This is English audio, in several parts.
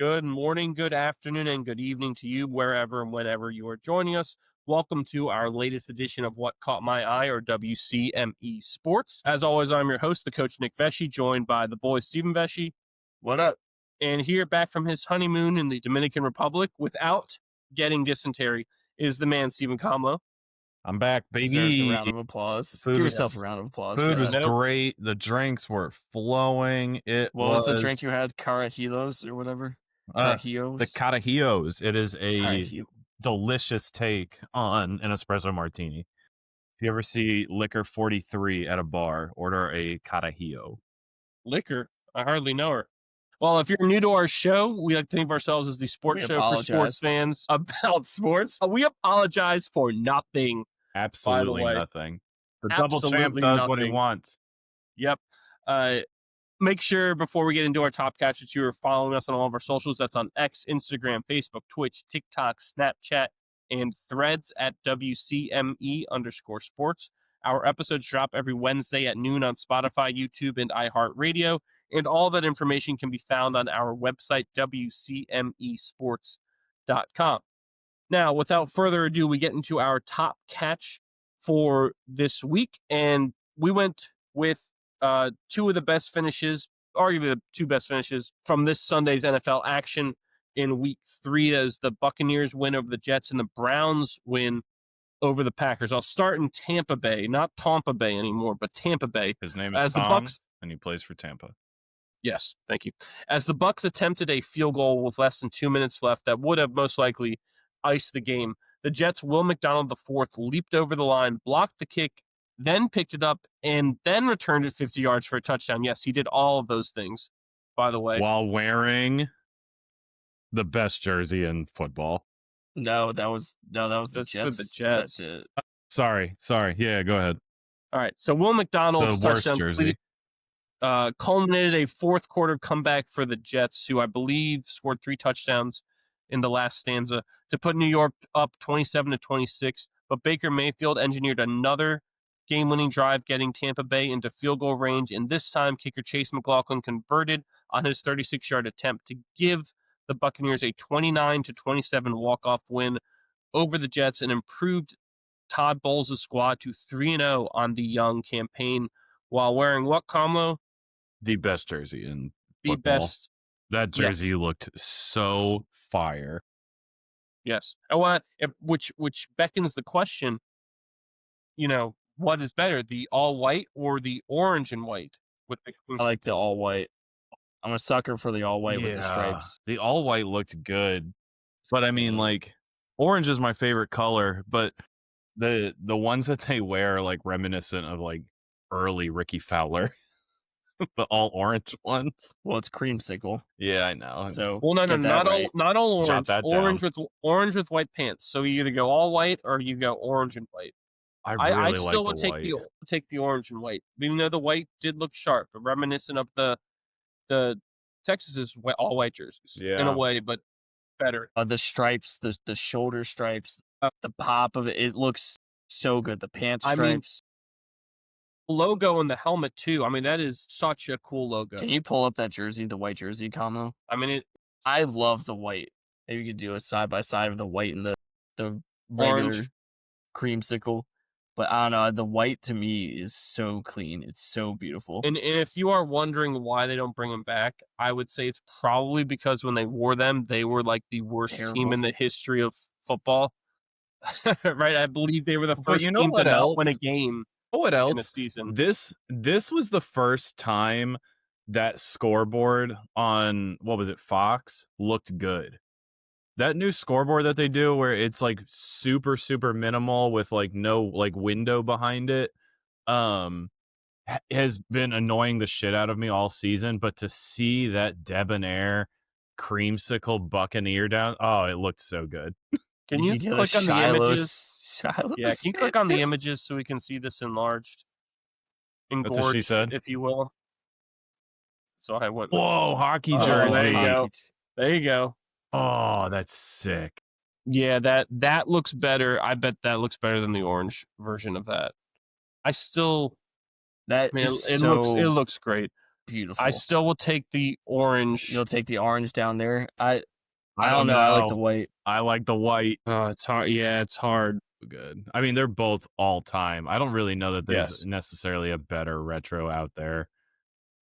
Good morning, good afternoon, and good evening to you, wherever and whenever you are joining us. Welcome to our latest edition of What Caught My Eye, or WCME Sports. As always, I'm your host, the coach Nick Vesci, joined by the boy Stephen Vesci. What up? And here, back from his honeymoon in the Dominican Republic without getting dysentery, is the man Stephen Comlo. I'm back, Deserves a baby. round of applause. Food Give was- yourself a round of applause. Food for was that. great. The drinks were flowing. What was the drink you had? Carajilos or whatever? Carajios? The Carajillos. It is a Carajillo. delicious take on an espresso martini. If you ever see Liquor 43 at a bar, order a Carajillo. Liquor? I hardly know her. Well, if you're new to our show, we like to think of ourselves as the sports show for sports fans about sports. We apologize for nothing. Absolutely way. nothing. The double champ Absolutely does what he nothing. wants. Yep. Make sure before we get into our top catch that you are following us on all of our socials. That's on X, Instagram, Facebook, Twitch, TikTok, Snapchat, and Threads at WCME_sports. Our episodes drop every Wednesday at noon on Spotify, YouTube, and iHeartRadio. And all that information can be found on our website, WCMEsports.com. Now, without further ado, we get into our top catch for this week. And we went with two of the best finishes, arguably the two best finishes from this Sunday's NFL action in week 3. As the Buccaneers win over the Jets and the Browns win over the Packers. I'll start in Tampa Bay, not Tampa Bay anymore, but Tampa Bay. His name is As the Tom, Bucs- and he plays for Tampa. Yes, thank you. As the Bucs attempted a field goal with less than 2 minutes left that would have most likely iced the game, the Jets' Will McDonald IV leaped over the line, blocked the kick, then picked it up, and then returned it 50 yards for a touchdown. Yes, he did all of those things, by the way. While wearing the best jersey in football. No, that was the That's for Jets. the Jets. That's it. Sorry. Yeah, go ahead. All right, so Will McDonald's The worst touchdown jersey. culminated a fourth quarter comeback for the Jets, who I believe scored 3 touchdowns in the last stanza to put New York up 27-26. But Baker Mayfield engineered another game-winning drive, getting Tampa Bay into field goal range, and this time kicker Chase McLaughlin converted on his 36-yard attempt to give the Buccaneers a 29-27 walk-off win over the Jets and improved Todd Bowles' squad to 3-0 on the young campaign while wearing what, Comlo? The best jersey in The football. best. That jersey looked so fire. Yes. I want, which beckons the question, what is better, the all white or the orange and white? With the I like the all white. I'm a sucker for the all white with the stripes. The all white looked good. But I mean, like, orange is my favorite color, but the ones that they wear are like reminiscent of like early Ricky Fowler. The all orange ones. Well, it's creamsicle. Yeah, I know. So Well, no, get that not right. all Jot orange. that Orange with white pants. So you either go all white or you go orange and white. I I really still like would the take white. take the orange and white, even though the white did look sharp, but reminiscent of the Texas's all white jerseys in Yeah. a way, but better. The stripes, the shoulder stripes, the pop of it, it looks so good. The pant I mean, stripes. Logo and the helmet too. I mean, that is such a cool logo. Can you pull up that jersey, the white jersey combo? I mean, I love the white. Maybe you could do a side by side of the white and the regular Orange. creamsicle. But I don't know. The white to me is so clean. It's so beautiful. and if you are wondering why they don't bring them back, I would say it's probably because when they wore them, they were like the worst team Terrible. in the history of football. Right? I believe they were the But first you know team what to not else? win a game What in a else? season. This was the first time that scoreboard on, what was it, Fox, looked good. That new scoreboard that they do where it's like super, super minimal with like no like window behind it, has been annoying the shit out of me all season. But to see that debonair creamsicle Buccaneer down, oh, it looked so good. Can you get a click on the images? Shiloh's Yeah, can you click on the images so we can see this enlarged? That's what she Engorged, said. if you will. So I went with- Whoa, hockey Oh, jersey. there you go. There you go. Oh, that's sick. Yeah, that looks better. I bet that looks better than the orange version of that. I still, That man, is it so looks great. beautiful. I still will take the orange. You'll take the orange down there. I don't don't know. I like know. the white. I like the white. Oh, it's hard. Yeah, it's hard. Good. I mean, they're both all time. I don't really know that there's Yes. necessarily a better retro out there.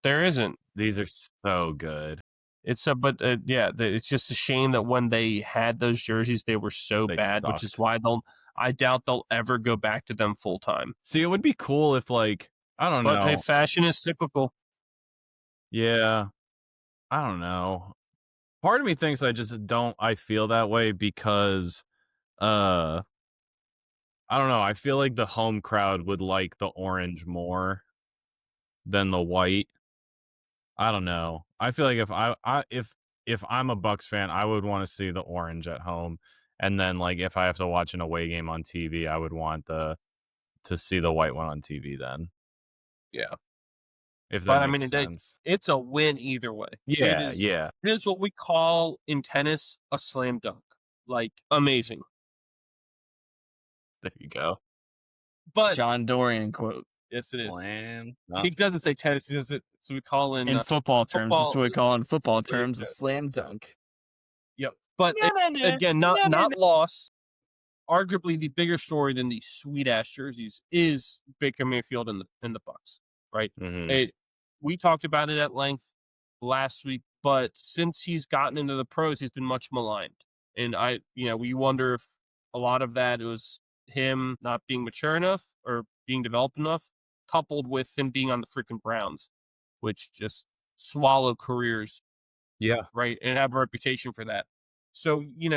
There isn't. These are so good. It's it's just a shame that when they had those jerseys, they were so They bad, which is sucked. why I doubt they'll ever go back to them full time. See, it would be cool if, like, I don't But know. hey, fashion is cyclical. Yeah. I don't know. Part of me thinks I feel that way because I don't know. I feel like the home crowd would like the orange more than the white. I don't know. I feel like if I'm a Bucks fan, I would want to see the orange at home, and then like if I have to watch an away game on TV, I would want to see the white one on TV then. Yeah. If that But makes sense. it's a win either way. Yeah, It yeah. is what we call in tennis a slam dunk. Like, amazing. There you go. But John Dorian quote. yes, it is. Slam He doesn't say tennis. He does it. So we call In football terms, that's what we call in football terms a slam dunk. Yep. But again, not lost. Arguably, the bigger story than these sweet ass jerseys is Baker Mayfield and the Bucks. Right. Mhm. We talked about it at length last week, but since he's gotten into the pros, he's been much maligned. And we wonder if a lot of that was him not being mature enough or being developed enough, coupled with him being on the freaking Browns, which just swallow careers. Yeah. Right. And have a reputation for that. So, you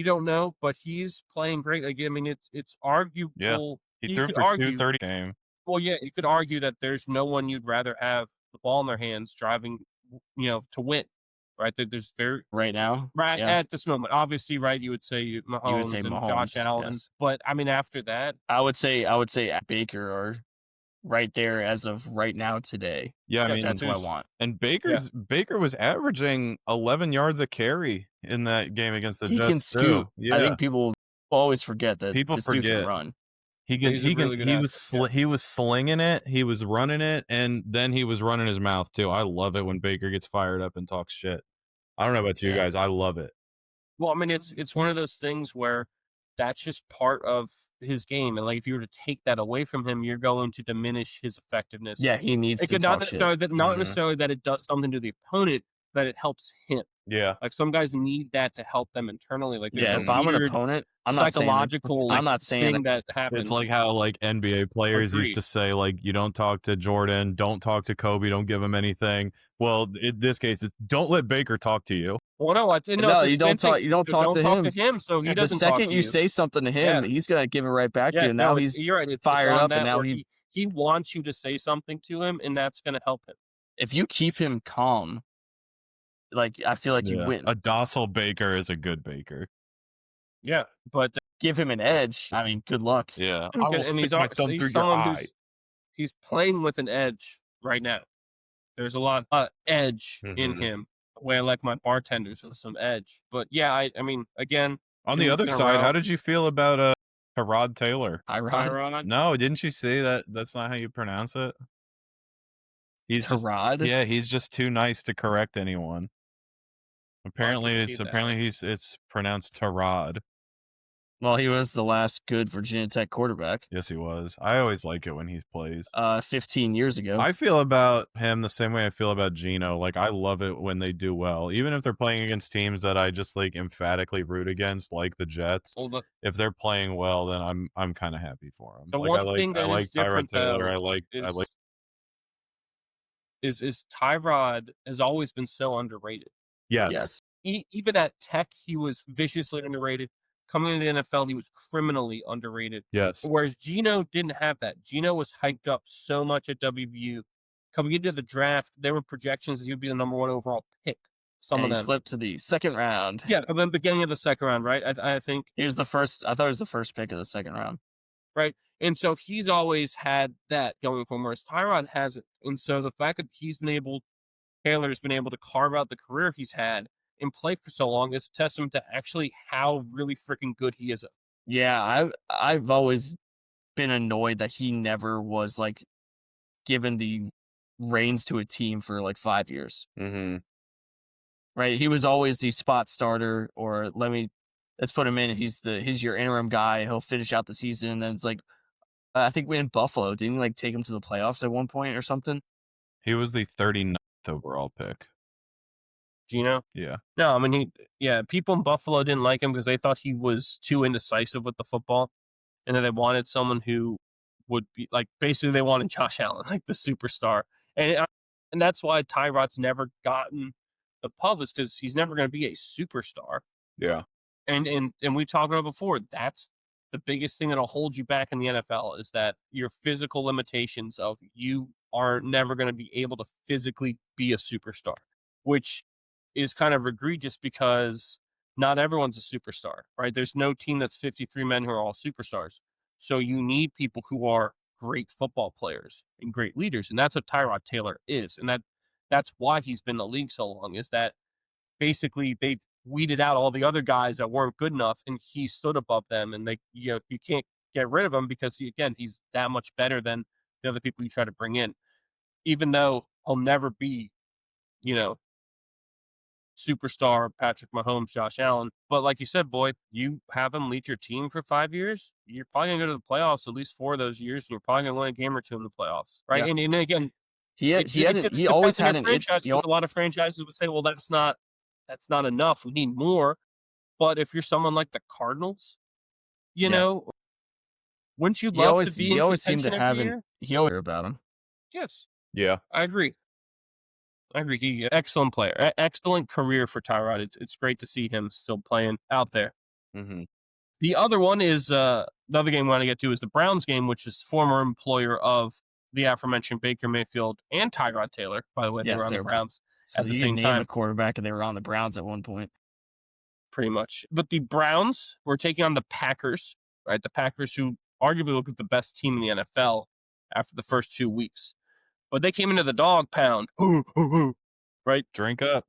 don't know, but he's playing great. Like, I mean, it's arguable. Yeah. He you threw could for argue, 230 game. well, yeah, you could argue that there's no one you'd rather have the ball in their hands driving, to win, right? There's very Right now? right Yeah. at this moment. Obviously, right, you would say Mahomes and Josh Mahomes, Allen, yes. but I mean, after that, I would say Baker are right there as of right now today. Yeah, I Yeah, mean, That's what I want. and Baker was averaging 11 yards a carry in that game against the He Jets can too. scoot. Yeah. I think people always forget that People this dude forget. can run. He can. He's a He can. really good He athlete, was. He was slinging it. He was running it, and then he was running his mouth too. I love it when Baker gets fired up and talks shit. I don't know about you Yeah. guys. I love it. well, I mean, it's one of those things where that's just part of his game, and like if you were to take that away from him, you're going to diminish his effectiveness. Yeah, he needs It to could not talk shit. necessarily not Mhm. necessarily that it does something to the opponent, that it helps him. Yeah. Like some guys need that to help them internally. Like there's Yeah, a if I'm an weird opponent, I'm not saying psychological I'm not saying thing that happens. It's like how like NBA players used Agreed. to say like you don't talk to Jordan, don't talk to Kobe, don't give him anything. Well, in this case, it's don't let Baker talk to you. Well, no, No, you don't talk. You don't talk to him. So he The doesn't talk second to you say something to him, Yeah. he's gonna give it right back to Yeah, you. Now no, he's you're right. It's fired on up, that and now where he wants you to say something to him, and that's going to help him. if you keep him calm, like I feel like you win. A docile Baker is a good Baker. Yeah, but Give him an edge. I mean, good luck. Yeah. and he's someone he's playing with an edge right now. There's a lot of edge in Mhm. him. Where I like my bartenders with some edge. But yeah, I mean, again, On 2 the weeks other in a side, row. how did you feel about Tyrod Taylor? Tyrod. No, didn't you say that's not how you pronounce it? He's just Tyrod. yeah, he's just too nice to correct anyone. Apparently, see that. it's pronounced Tyrod. Well, he was the last good Virginia Tech quarterback. Yes, he was. I always like it when he plays. 15 years ago. I feel about him the same way I feel about Geno. Like I love it when they do well, even if they're playing against teams that I just like emphatically root against, like the Jets. Well, If they're playing well, then I'm kind of happy for them. the Like one thing that I like is different Tyrod Taylor. though is Tyrod has always been so underrated. yes. Even at Tech, he was viciously underrated. Coming into the NFL, he was criminally underrated. Yes. Whereas Geno didn't have that. Geno was hyped up so much at WVU. Coming into the draft, there were projections that he would be the number 1 overall pick. Some and of he them slipped to the second round. Yeah, and then beginning of the second round, right? I think He was the first. I thought it was the first pick of the second round. right. And so he's always had that going for him, whereas Tyrod hasn't. And so the fact that Taylor's been able to carve out the career he's had and play for so long is a testament to actually how really freaking good he is. Yeah, I've always been annoyed that he never was like given the reins to a team for like 5 years. Mm-hmm. Right? He was always the spot starter, or let's put him in. He's your interim guy. He'll finish out the season. And then it's like, I think we in Buffalo didn't he, like take him to the playoffs at one point or something. He was the 39th overall pick. Gino? Yeah. No, I mean, people in Buffalo didn't like him because they thought he was too indecisive with the football. And then they wanted someone who would be like, basically they wanted Josh Allen, like the superstar. And that's why Tyrod's never gotten the pub, is because he's never going to be a superstar. Yeah. And we talked about before, that's the biggest thing that'll hold you back in the NFL, is that your physical limitations of you are never going to be able to physically be a superstar, which is kind of egregious because not everyone's a superstar, right? There's no team that's 53 men who are all superstars. So you need people who are great football players and great leaders. And that's what Tyrod Taylor is. And that's why he's been in the league so long, is that basically they weeded out all the other guys that weren't good enough, and he stood above them, and you can't get rid of him because he's that much better than the other people you try to bring in, even though he'll never be, superstar Patrick Mahomes, Josh Allen. But like you said, Boyd, you have him lead your team for 5 years, you're probably gonna go to the playoffs at least 4 of those years, and you're probably gonna win a game or 2 in the playoffs, right? Yeah. And again, He always had an itch. Because a lot of franchises would say, well, that's not enough. We need more. But if you're someone like the Cardinals, wouldn't you love to be in he always seemed to contention have every year? he always heard about him. Yes, Yeah. I agree. Excellent player. Excellent career for Tyrod. It's great to see him still playing out there. Mm-hmm. The other one is another game we want to get to is the Browns game, which is former employer of the aforementioned Baker Mayfield and Tyrod Taylor. By the way, they were on the Browns at the same time. A quarterback, and they were on the Browns at one point. Pretty much. But the Browns were taking on the Packers, right? The Packers, who arguably look at the best team in the NFL after the first 2 weeks. But they came into the dog pound. Right? Drink up.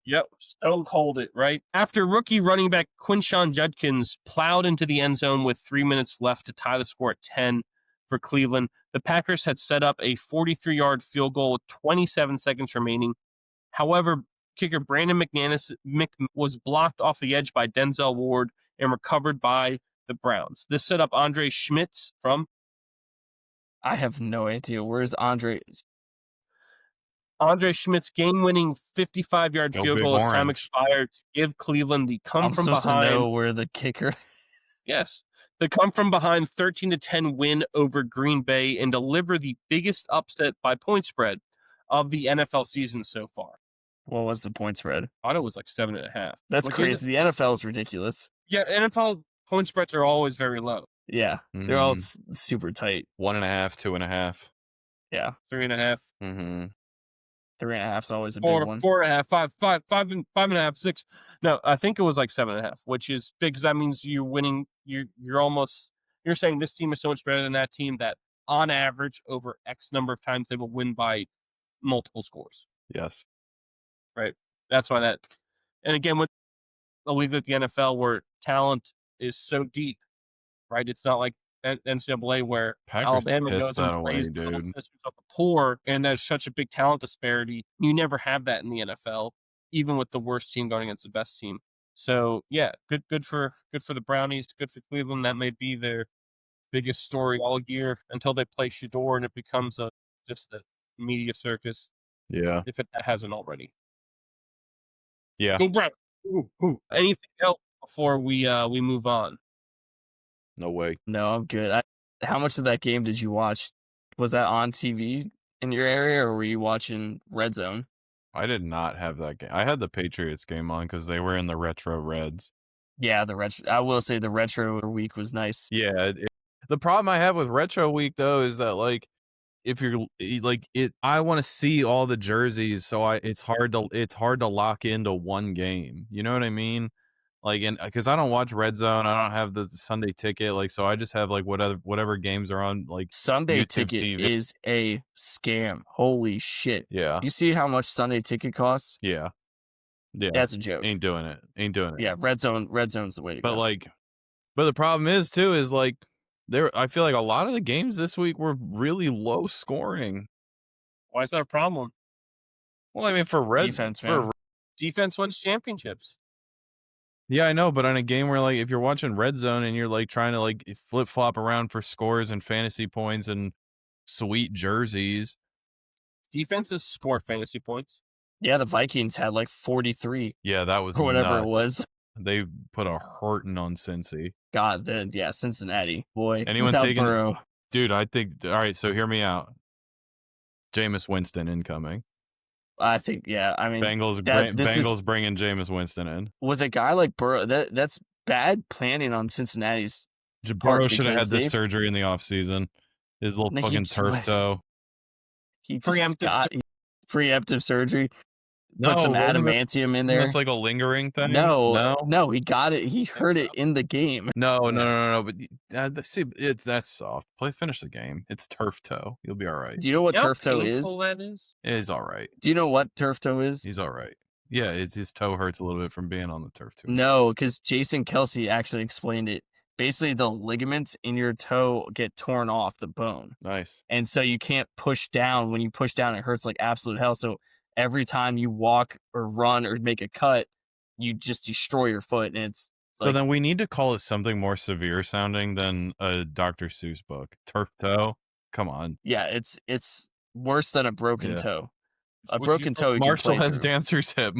Yep. Stone cold it, right? After rookie running back Quinshon Judkins plowed into the end zone with 3 minutes left to tie the score at 10 for Cleveland, the Packers had set up a 43-yard field goal with 27 seconds remaining. However, kicker Brandon McManus was blocked off the edge by Denzel Ward and recovered by the Browns. This set up Andre Schmitz from... I have no idea. Where's Andre? Andre Schmidt's game-winning 55-yard field goal as time expired to give Cleveland the come from behind. To know where the kicker. Yes, the come from behind 13-10 win over Green Bay and deliver the biggest upset by point spread of the NFL season so far. What was the point spread? I thought it was like 7.5. That's crazy. The NFL is ridiculous. Yeah, NFL point spreads are always very low. Yeah, they're all super tight. 1.5, 2.5. Yeah, 3.5. Mm-hmm. 3.5 is always a big one. 4.5, 5.5, 6. No, I think it was like 7.5, which is big because that means you're winning. You're saying this team is so much better than that team that on average over X number of times they will win by multiple scores. Yes. Right. That's why that. And again, with a league like the NFL where talent is so deep, right? It's not like NCAA where Packers Alabama goes and plays the little sisters of the poor, and there's such a big talent disparity. You never have that in the NFL, even with the worst team going against the best team. So yeah, good for the Brownies, good for Cleveland. That may be their biggest story all year until they play Shador and it becomes just a media circus. Yeah, if it hasn't already. Yeah. Go Browns. Anything else before we move on? No way. No, I'm good. How much of that game did you watch? Was that on TV in your area, or were you watching Red Zone? I did not have that game. I had the Patriots game on because they were in the retro Reds. Yeah, I will say the retro week was nice. Yeah. The problem I have with retro week though is that like if you're like it, I want to see all the jerseys, so it's hard to lock into one game. You know what I mean? Like, and because I don't watch Red Zone, I don't have the Sunday ticket, like, so I just have like whatever games are on, like Sunday YouTube ticket TV. is a scam. Holy shit! Yeah, you see how much Sunday ticket costs? Yeah, that's a joke. Ain't doing it. Yeah, Red Zone's the way to go. But the problem is too is like I feel like a lot of the games this week were really low scoring. Why is that a problem? Well, I mean, for Defense, man. Defense wins championships. Yeah, I know, but on a game where like if you're watching Red Zone and you're like trying to like flip flop around for scores and fantasy points and sweet jerseys. Defenses score fantasy points. Yeah, the Vikings had like 43 Yeah, that was or whatever it nuts. was. They put a hurting on Cincy. God, Cincinnati, boy. Anyone without taking Burrow. Dude, I think all right, so hear me out. Jameis Winston incoming. I think, yeah. I mean, Bengals bringing Jameis Winston in. with a guy like Burrow, that's bad planning on Cincinnati's. Burrow should have had this surgery in the offseason. His little fucking turf toe. He just got preemptive surgery. No, Put some adamantium in there. That's like a lingering thing. No, he got it. He hurt it in the game. No. But see, that's soft. Finish the game. It's turf toe. You'll be all right. Do you know what turf toe is? That is? It's all right. Do you know what turf toe is? He's all right. Yeah, his toe hurts a little bit from being on the turf too. No, because Jason Kelsey actually explained it. Basically, the ligaments in your toe get torn off the bone. Nice. And so you can't push down. When you push down, it hurts like absolute hell. So every time you walk or run or make a cut, you just destroy your foot. And it's so then we need to call it something more severe sounding than a Dr. Seuss book. Turf toe? Come on. Yeah, it's worse than a broken toe. A broken toe. Marshall has dancer's hip.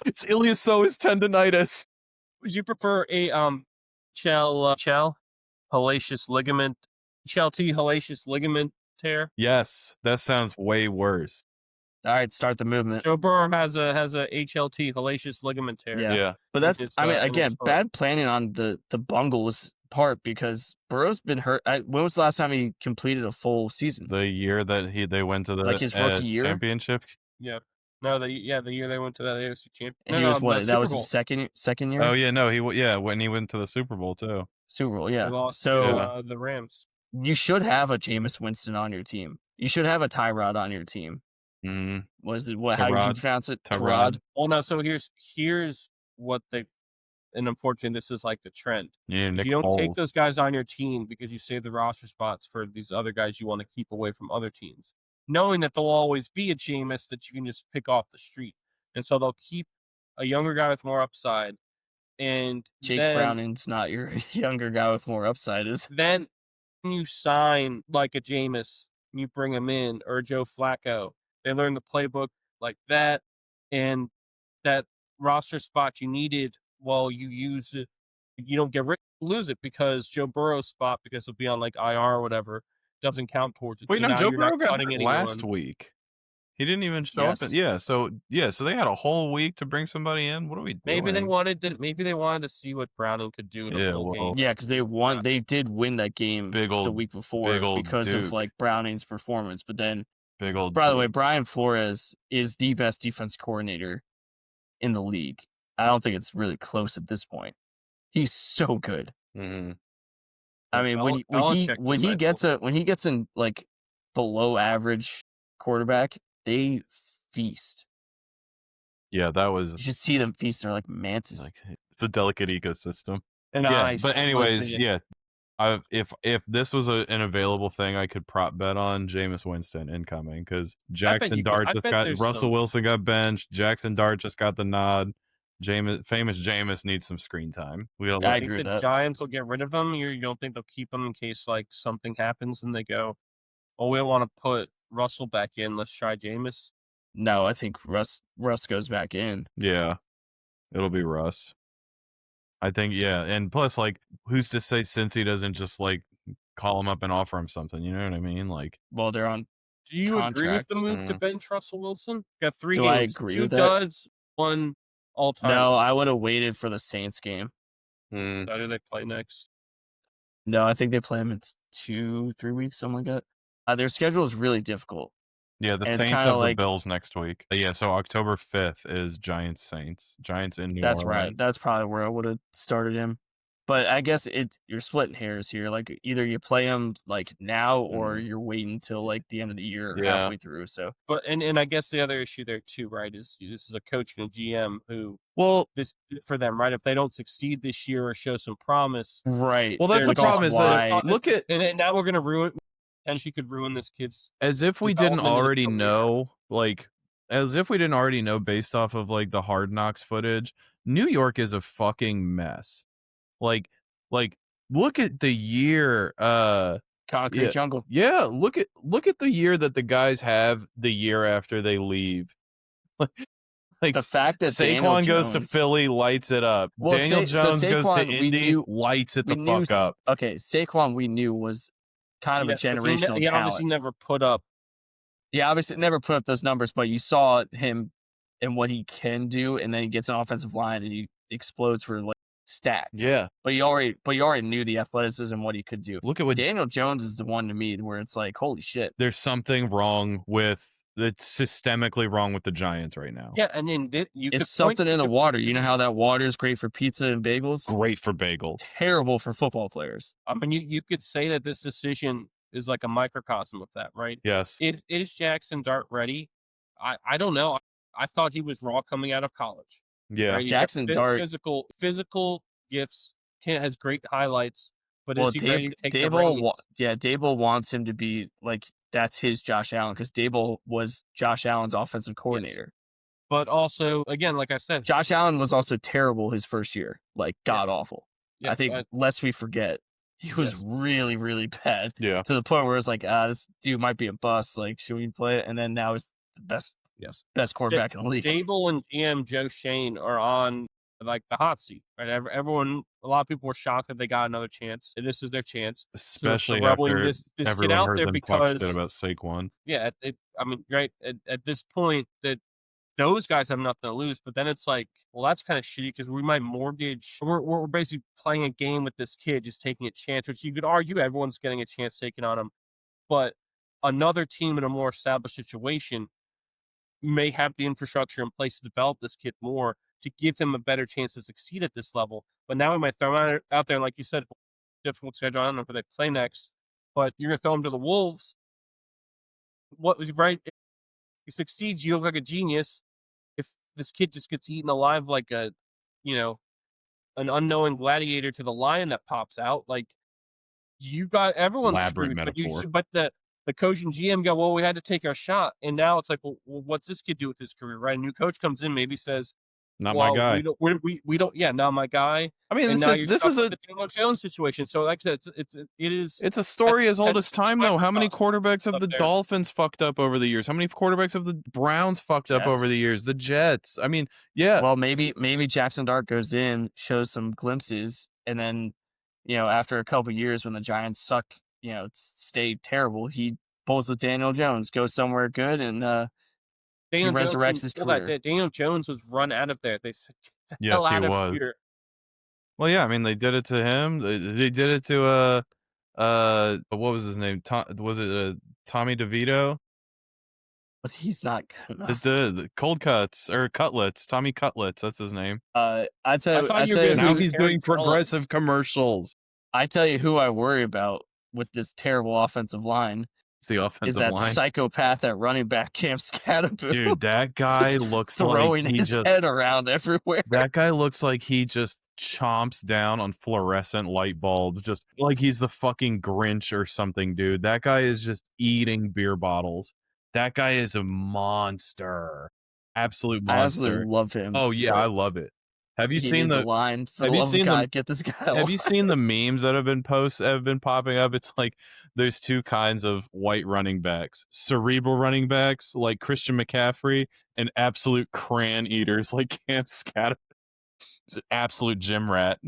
It's iliopsoas tendonitis. Would you prefer a hellacious ligament, HLT hellacious ligament tear? Yes, that sounds way worse. All right, start the movement. Joe Burrow has a HLT hellacious ligament tear. Yeah. But that's again bad planning on the Bungles part because Burrow's been hurt. When was the last time he completed a full season? The year that they went to the his rookie year championship. Yeah. No, the year they went to that AFC championship. He was what? That was his second year. Oh yeah, no, when he went to the Super Bowl too. Super Bowl, yeah. They lost to the Rams. You should have a Jameis Winston on your team. You should have a Tyrod on your team. Mm-hmm. Was it what? How did you pronounce it? Tyrod. Well, no. So here's what and unfortunately, this is like the trend. Yeah, if you don't take those guys on your team because you save the roster spots for these other guys you want to keep away from other teams, knowing that there'll always be a Jameis that you can just pick off the street. And so they'll keep a younger guy with more upside. And Jake Browning's not your younger guy with more upside, is then you sign like a Jameis, you bring him in, or Joe Flacco. They learn the playbook like that, and that roster spot you needed, well, you use it. You don't lose it because Joe Burrow's spot, because he'll be on like IR or whatever, doesn't count towards it. Wait, so no, Joe Burrow got anyone. last week. He didn't even show up. So they had a whole week to bring somebody in. What are we doing? Maybe they wanted to see what Browning could do in a full game. Yeah, because they did win that game the week before because of like Browning's performance. But then, by the way, Brian Flores is the best defense coordinator in the league. I don't think it's really close at this point. He's so good. Mm-hmm. I mean, when he gets in like below average quarterback, they feast. Yeah, that was. You should see them feast. They're like mantis. It's a delicate ecosystem. And but anyways, if this was an available thing, I could prop bet on Jameis Winston incoming because Jackson Dart just got Russell Wilson got benched. Jackson Dart just got the nod. Famous Jameis needs some screen time. I agree with that. Giants will get rid of him. You don't think they'll keep him in case like something happens and they go, "Oh, we don't want to put Russell back in. Let's try Jameis." No, I think Russ goes back in. Yeah, it'll be Russ. I think and plus, like, who's to say Cincy doesn't just like call him up and offer him something? You know what I mean? Like, well, they're on. Do you agree with the move to bench Russell Wilson? Got 3 games. I agree 2 with that? duds, 1 all-time. No, I would have waited for the Saints game. How do they play next? No, I think they play them in 2-3 weeks, something like that. Their schedule is really difficult. Yeah, the Saints have the Bills next week. Yeah, so October 5th is Giants-Saints. Giants in New Orleans. That's right. That's probably where I would have started him. But I guess you're splitting hairs here. Like either you play him like now or you're waiting until like the end of the year or halfway through. So, but and I guess the other issue there too, right, is this is a coach and a GM who this for them, right? If they don't succeed this year or show some promise, right? Well, that's the problem. Is that look at and now we're gonna ruin potentially could ruin this kid's As if we didn't development in his already career. know, like, as if we didn't already know based off of like the Hard Knocks footage, New York is a fucking mess. Like, look at the year. Concrete Yeah, jungle. yeah. Look at the year that the guys have the year after they leave. Like The fact that Daniel Saquon goes to Jones- Philly, lights it up. Well, Daniel Jones goes to Saquon, we Indy, knew- lights it we the knew fuck up. Okay, Saquon we knew was kind of Yes, a but generational he talent. obviously never put up. Yeah, obviously never put up those numbers, but you saw him and what he can do, and then he gets an offensive line and he explodes for like stats. Yeah. But you already knew the athleticism, what he could do. Look at what Daniel Jones is the one to me where it's like, holy shit. there's something wrong with that's systemically wrong with the Giants right now. Yeah, and then you It's could something in the water. You know how that water is great for pizza and bagels? Great for bagels. Terrible for football players. I mean, you could say that this decision is like a microcosm of that, right? Yes. Is Jackson Dart ready? I don't know. I thought he was raw coming out of college. Yeah. Right? He's got Jackson Dart- physical gifts. Has great highlights, but Well, is he ready to take the Dable, reins? Dable wants him to be like, that's his Josh Allen, because Dable was Josh Allen's offensive coordinator. But also, again, like I said, Josh Allen was also terrible his first year, like god awful. yes, I think lest we forget, he was Yes. really, really bad Yeah. to the point where it's like, this dude might be a bust. Like, should we play it? And then now he's the best quarterback in the league. Dable and GM Joe Shane are on like the hot seat, right? Everyone, a lot of people were shocked that they got another chance, and this is their chance. Especially they're rubbing after this kid everyone out heard there them because talk shit about Saquon. yeah, I mean, right at this point that those guys have nothing to lose, but then it's like, well, that's kind of shitty because we might mortgage. We're basically playing a game with this kid, just taking a chance, which you could argue everyone's getting a chance taken on him, but another team in a more established situation may have the infrastructure in place to develop this kid more to give them a better chance to succeed at this level. But now we might throw him out there, and like you said, difficult schedule. I don't know who they play next, but you're gonna throw him to the Wolves. What right? If he succeeds, you look like a genius. If this kid just gets eaten alive like a, an unknowing gladiator to the lion that pops out, like you got everyone's Elaborate screwed. metaphor. But the coach and GM go, well, we had to take our shot, and now it's like, well, what's this kid do with his career? Right? A new coach comes in, maybe says, Not well, my guy. We don't. Yeah, not my guy. I mean, And now this is a the Daniel Jones situation. So, like I said, it is. it's a story as old that's as time, though. How many quarterbacks have up the there. Dolphins fucked up over the years? How many quarterbacks have the Browns fucked up over Jets. the years? The Jets. I mean, yeah. Well, maybe Jackson Dart goes in, shows some glimpses, and then, after a couple years when the Giants suck, stay terrible, he pulls with Daniel Jones, goes somewhere good, and Daniel Jones resurrects his pulled that career. day. Daniel Jones was run out of there. They said, "Get the Yes, hell he out of was. here." Well, yeah. I mean, they did it to him. They did it to what was his name? Was it Tommy DeVito? but he's not good enough. The cold cuts or cutlets. Tommy Cutlets. That's his name. I I tell thought you were you, gonna Now say he's Aaron doing Collins. progressive commercials. I tell you who I worry about with this terrible offensive line It's the is offensive that line. psychopath at running back, Cam Scatterbo. Dude, that guy Just looks throwing like he his just head around everywhere. that guy looks like he just chomps down on fluorescent light bulbs, just like he's the fucking Grinch or something, dude. That guy is just eating beer bottles. That guy is a monster. Absolute I monster. absolutely love him. Oh yeah, but I love it. Have you he seen needs a the line? For have the you love of seen God, the get this guy. have you alive. seen the memes that have been popping up? It's like there's two kinds of white running backs: cerebral running backs like Christian McCaffrey, and absolute crayon eaters like Cam Scatterbo. He's an absolute gym rat.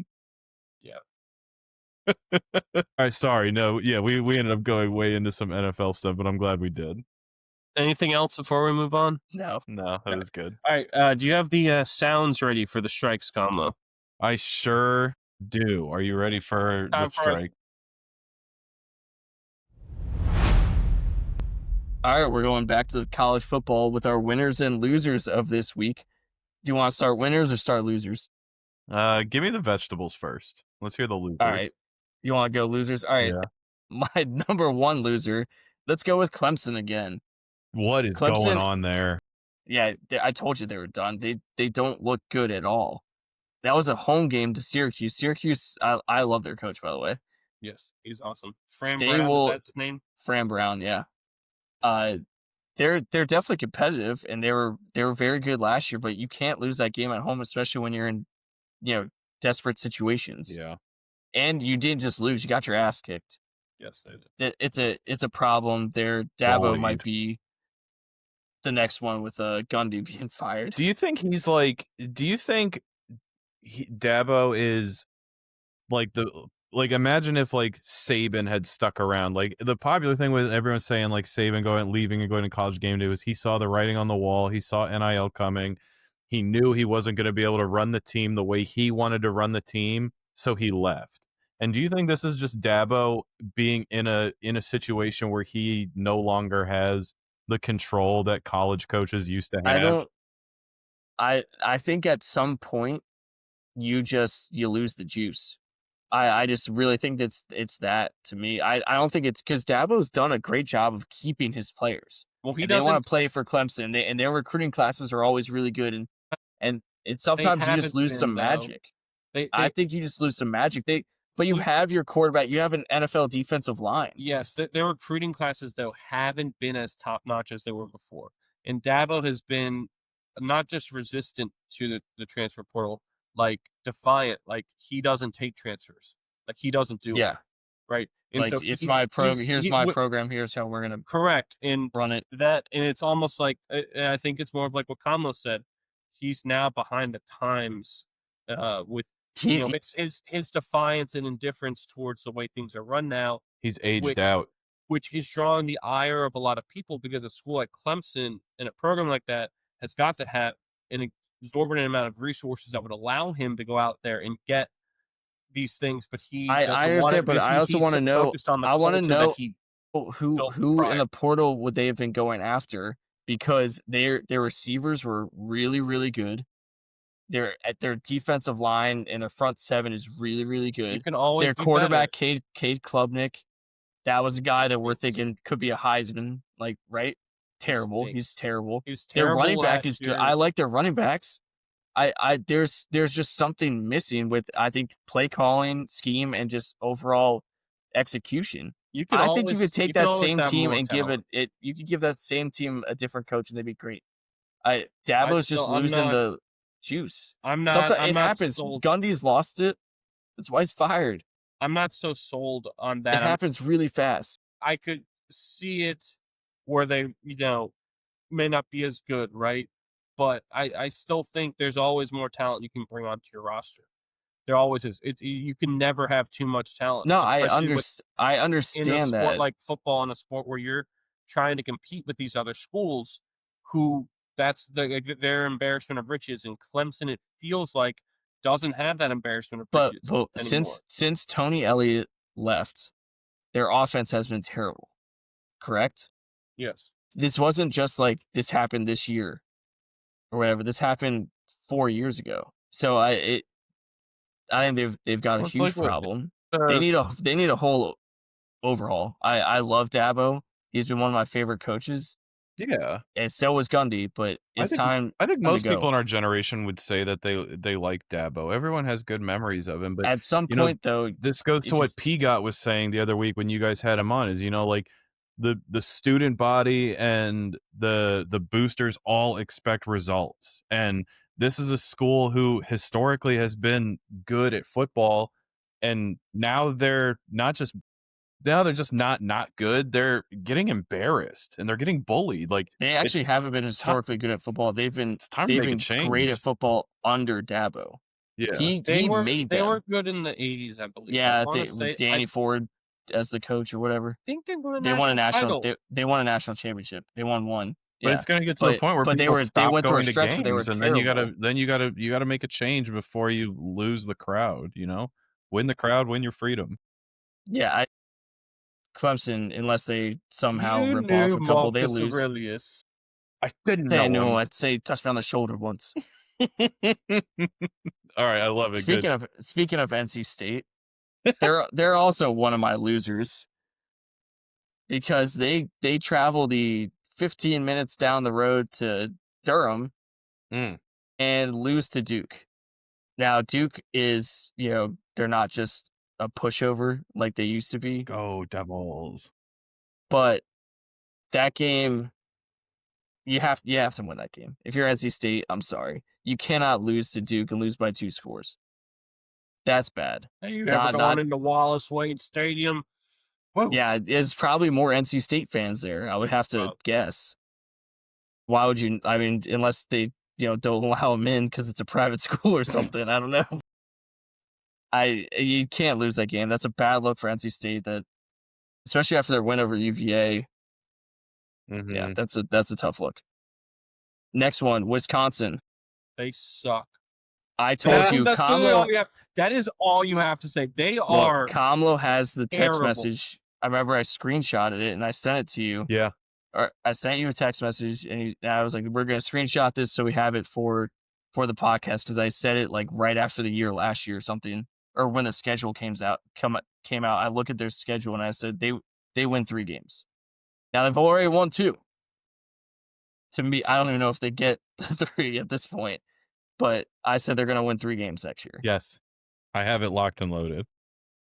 Yeah. All right, sorry. No, yeah, we ended up going way into some NFL stuff, but I'm glad we did. Anything else before we move on? No. No, that was good. All right. Do you have the sounds ready for the strikes combo? I sure do. Are you ready for Time the for it. strike? All right, we're going back to college football with our winners and losers of this week. Do you want to start winners or start losers? Give me the vegetables first. Let's hear the loser. All right. You want to go losers? All right. Yeah. My number one loser, let's go with Clemson again. What is Clemson- going on there? Yeah, I told you they were done. They don't look good at all. That was a home game to Syracuse. Syracuse, I love their coach, by the way. Yes, he's awesome. Fran They Brown, is will that his name? Fran Brown, yeah. They're definitely competitive, and they were very good last year. But you can't lose that game at home, especially when you're in desperate situations. Yeah. And you didn't just lose; you got your ass kicked. Yes, they did. It's a problem there. Dabo might Bullied. be the next one with Gundy being fired. Do you think he's like? Do you think Dabo is like imagine if like Saban had stuck around. Like the popular thing with everyone saying like Saban leaving and going to College Game Day was he saw the writing on the wall. He saw NIL coming. He knew he wasn't going to be able to run the team the way he wanted to run the team, so he left. And do you think this is just Dabo being in a situation where he no longer has the control that college coaches used to have? I think at some point you lose the juice. I just really think it's that to me. I don't think it's because Dabo's done a great job of keeping his players. Well, he And they doesn't. want to play for Clemson, and their recruiting classes are always really good. And sometimes you just haven't lose been, some though. magic. They I think you just lose some magic. But you have your quarterback. You have an NFL defensive line. Yes, their recruiting classes though haven't been as top notch as they were before. And Dabo has been not just resistant to the transfer portal, like defiant. Like he doesn't take transfers. Like he doesn't do it. Yeah. Right. And Like so it's my program. Here's my program. Here's how we're gonna correct and run it. and it's almost like I think it's more of like what Kamlo said. He's now behind the times with his defiance and indifference towards the way things are run now. He's aged out. Which is drawing the ire of a lot of people because a school like Clemson and a program like that has got to have an exorbitant amount of resources that would allow him to go out there and get these things. But I understand, but I also want to know. I want to know who in the portal would they have been going after because their receivers were really, really good. Their defensive line and their front seven is really, really good. You can always their quarterback Cade Klubnik, that was a guy that we're thinking could be a Heisman. Like right, terrible. He's terrible. Their running back is good. I like their running backs. There's just something missing with I think play calling, scheme, and just overall execution. I think you could take that same team and give it. You could give that same team a different coach and they'd be great. Dabo's just losing the juice. It happens. Gundy's lost it. That's why he's fired. I'm not so sold on that. It happens really fast. I could see it where they, may not be as good, right? But I still think there's always more talent you can bring onto your roster. There always is. You can never have too much talent. No, I understand in a sport that. like football, in a sport where you're trying to compete with these other schools, who that's their embarrassment of riches. And Clemson, it feels like, doesn't have that embarrassment of riches. But since Tony Elliott left, their offense has been terrible. Correct? Yes. This wasn't just like this happened this year or whatever. This happened 4 years ago. So I think they've got a huge problem. They need a whole overhaul. I love Dabo. He's been one of my favorite coaches. Yeah, and so was Gundy. But it's time. I think most people in our generation would say that they like Dabo. Everyone has good memories of him. But at some point, though, this goes to what Pigot was saying the other week when you guys had him on. Is like the student body and the boosters all expect results, and this is a school who historically has been good at football, and now they're just not good. They're getting embarrassed and they're getting bullied. Like they actually haven't been historically good at football. They've been great at football under Dabo. Yeah, they were good in the 80s, I believe. Yeah, Danny Ford as the coach or whatever. I think they won a national. They won a national championship. They won one. But it's going to get to the point where people stop going to games, and then you gotta make a change before you lose the crowd. Win the crowd, win your freedom. Yeah, Clemson, unless they somehow rip off a couple, they lose. Aurelius. I didn't know. I know. I'd say touch me on the shoulder once. All right, I love it. Speaking of NC State, they're also one of my losers because they travel the 15 minutes down the road to Durham and lose to Duke. Now Duke is they're not just a pushover like they used to be. Go Devils. But that game, you have to win that game. If you're NC State, I'm sorry. You cannot lose to Duke and lose by 2 scores. That's bad. Hey, you ever going into Wallace Wade Stadium? Whoa. Yeah, there's probably more NC State fans there. I would have to guess. Why would you? I mean, unless they, don't allow them in because it's a private school or something. I don't know. You can't lose that game. That's a bad look for NC State. That, especially after their win over UVA. Mm-hmm. Yeah, that's a tough look. Next one, Wisconsin. They suck. I told you, that's really Kamlo. That is all you have to say. They are. Kamlo has the text terrible. message. I remember I screenshotted it and I sent it to you. Yeah. Or I sent you a text message and I was like, "We're gonna screenshot this so we have it for the podcast," because I said it like right after the year last year or something, or when the schedule came out. I look at their schedule and I said they win 3 games. Now they've already won 2. To me, I don't even know if they get to 3 at this point, but I said they're gonna win 3 games next year. Yes, I have it locked and loaded.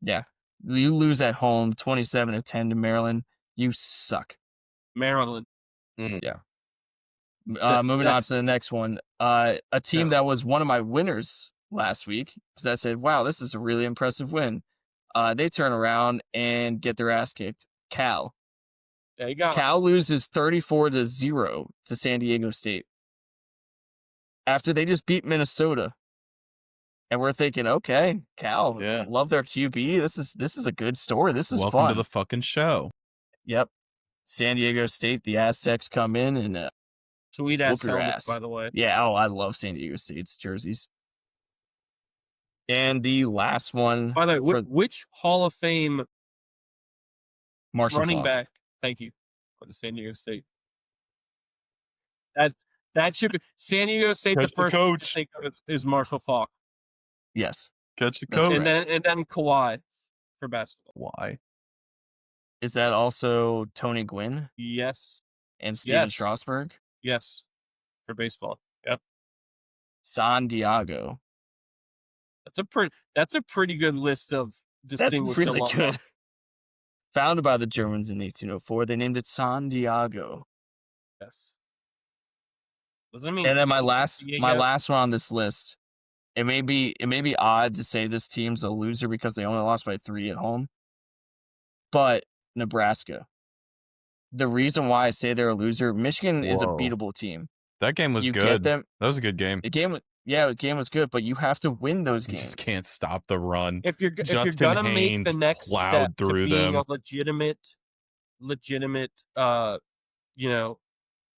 Yeah, you lose at home, 27-10 to Maryland. You suck. Maryland. Yeah. Moving on to the next one. A team that was one of my winners last week, because I said, wow, this is a really impressive win. They turn around and get their ass kicked. Cal. There you go. Cal loses 34-0 to San Diego State. After they just beat Minnesota. And we're thinking, okay, Cal, love their QB. This is a good story. This is Welcome fun. to the fucking show. Yep. San Diego State, the Aztecs come in and sweet ass helmets, by the way. Yeah, I love San Diego State's jerseys. And the last one, by the way, which Hall of Fame Marshall running Faulk. back? Thank you for the San Diego State. That should be San Diego State. Catch the first coach is Marshall Faulk. Yes, catch the coach, and then Kawhi for basketball. Why? Is that also Tony Gwynn? Yes. And Steven Strasburg? Yes. For baseball. Yep. San Diego. That's a pretty good list of distinguished That's really alumni. good. Founded by the Germans in 1804, they named it San Diego. Yes. Doesn't mean. And then my last one on this list. It may be odd to say this team's a loser because they only lost by 3 at home. But Nebraska. The reason why I say they're a loser, Michigan is a beatable team. That game was good. That was a good game. The game was good, but you have to win those games. You just can't stop the run. If you're gonna make the next step to being a legitimate,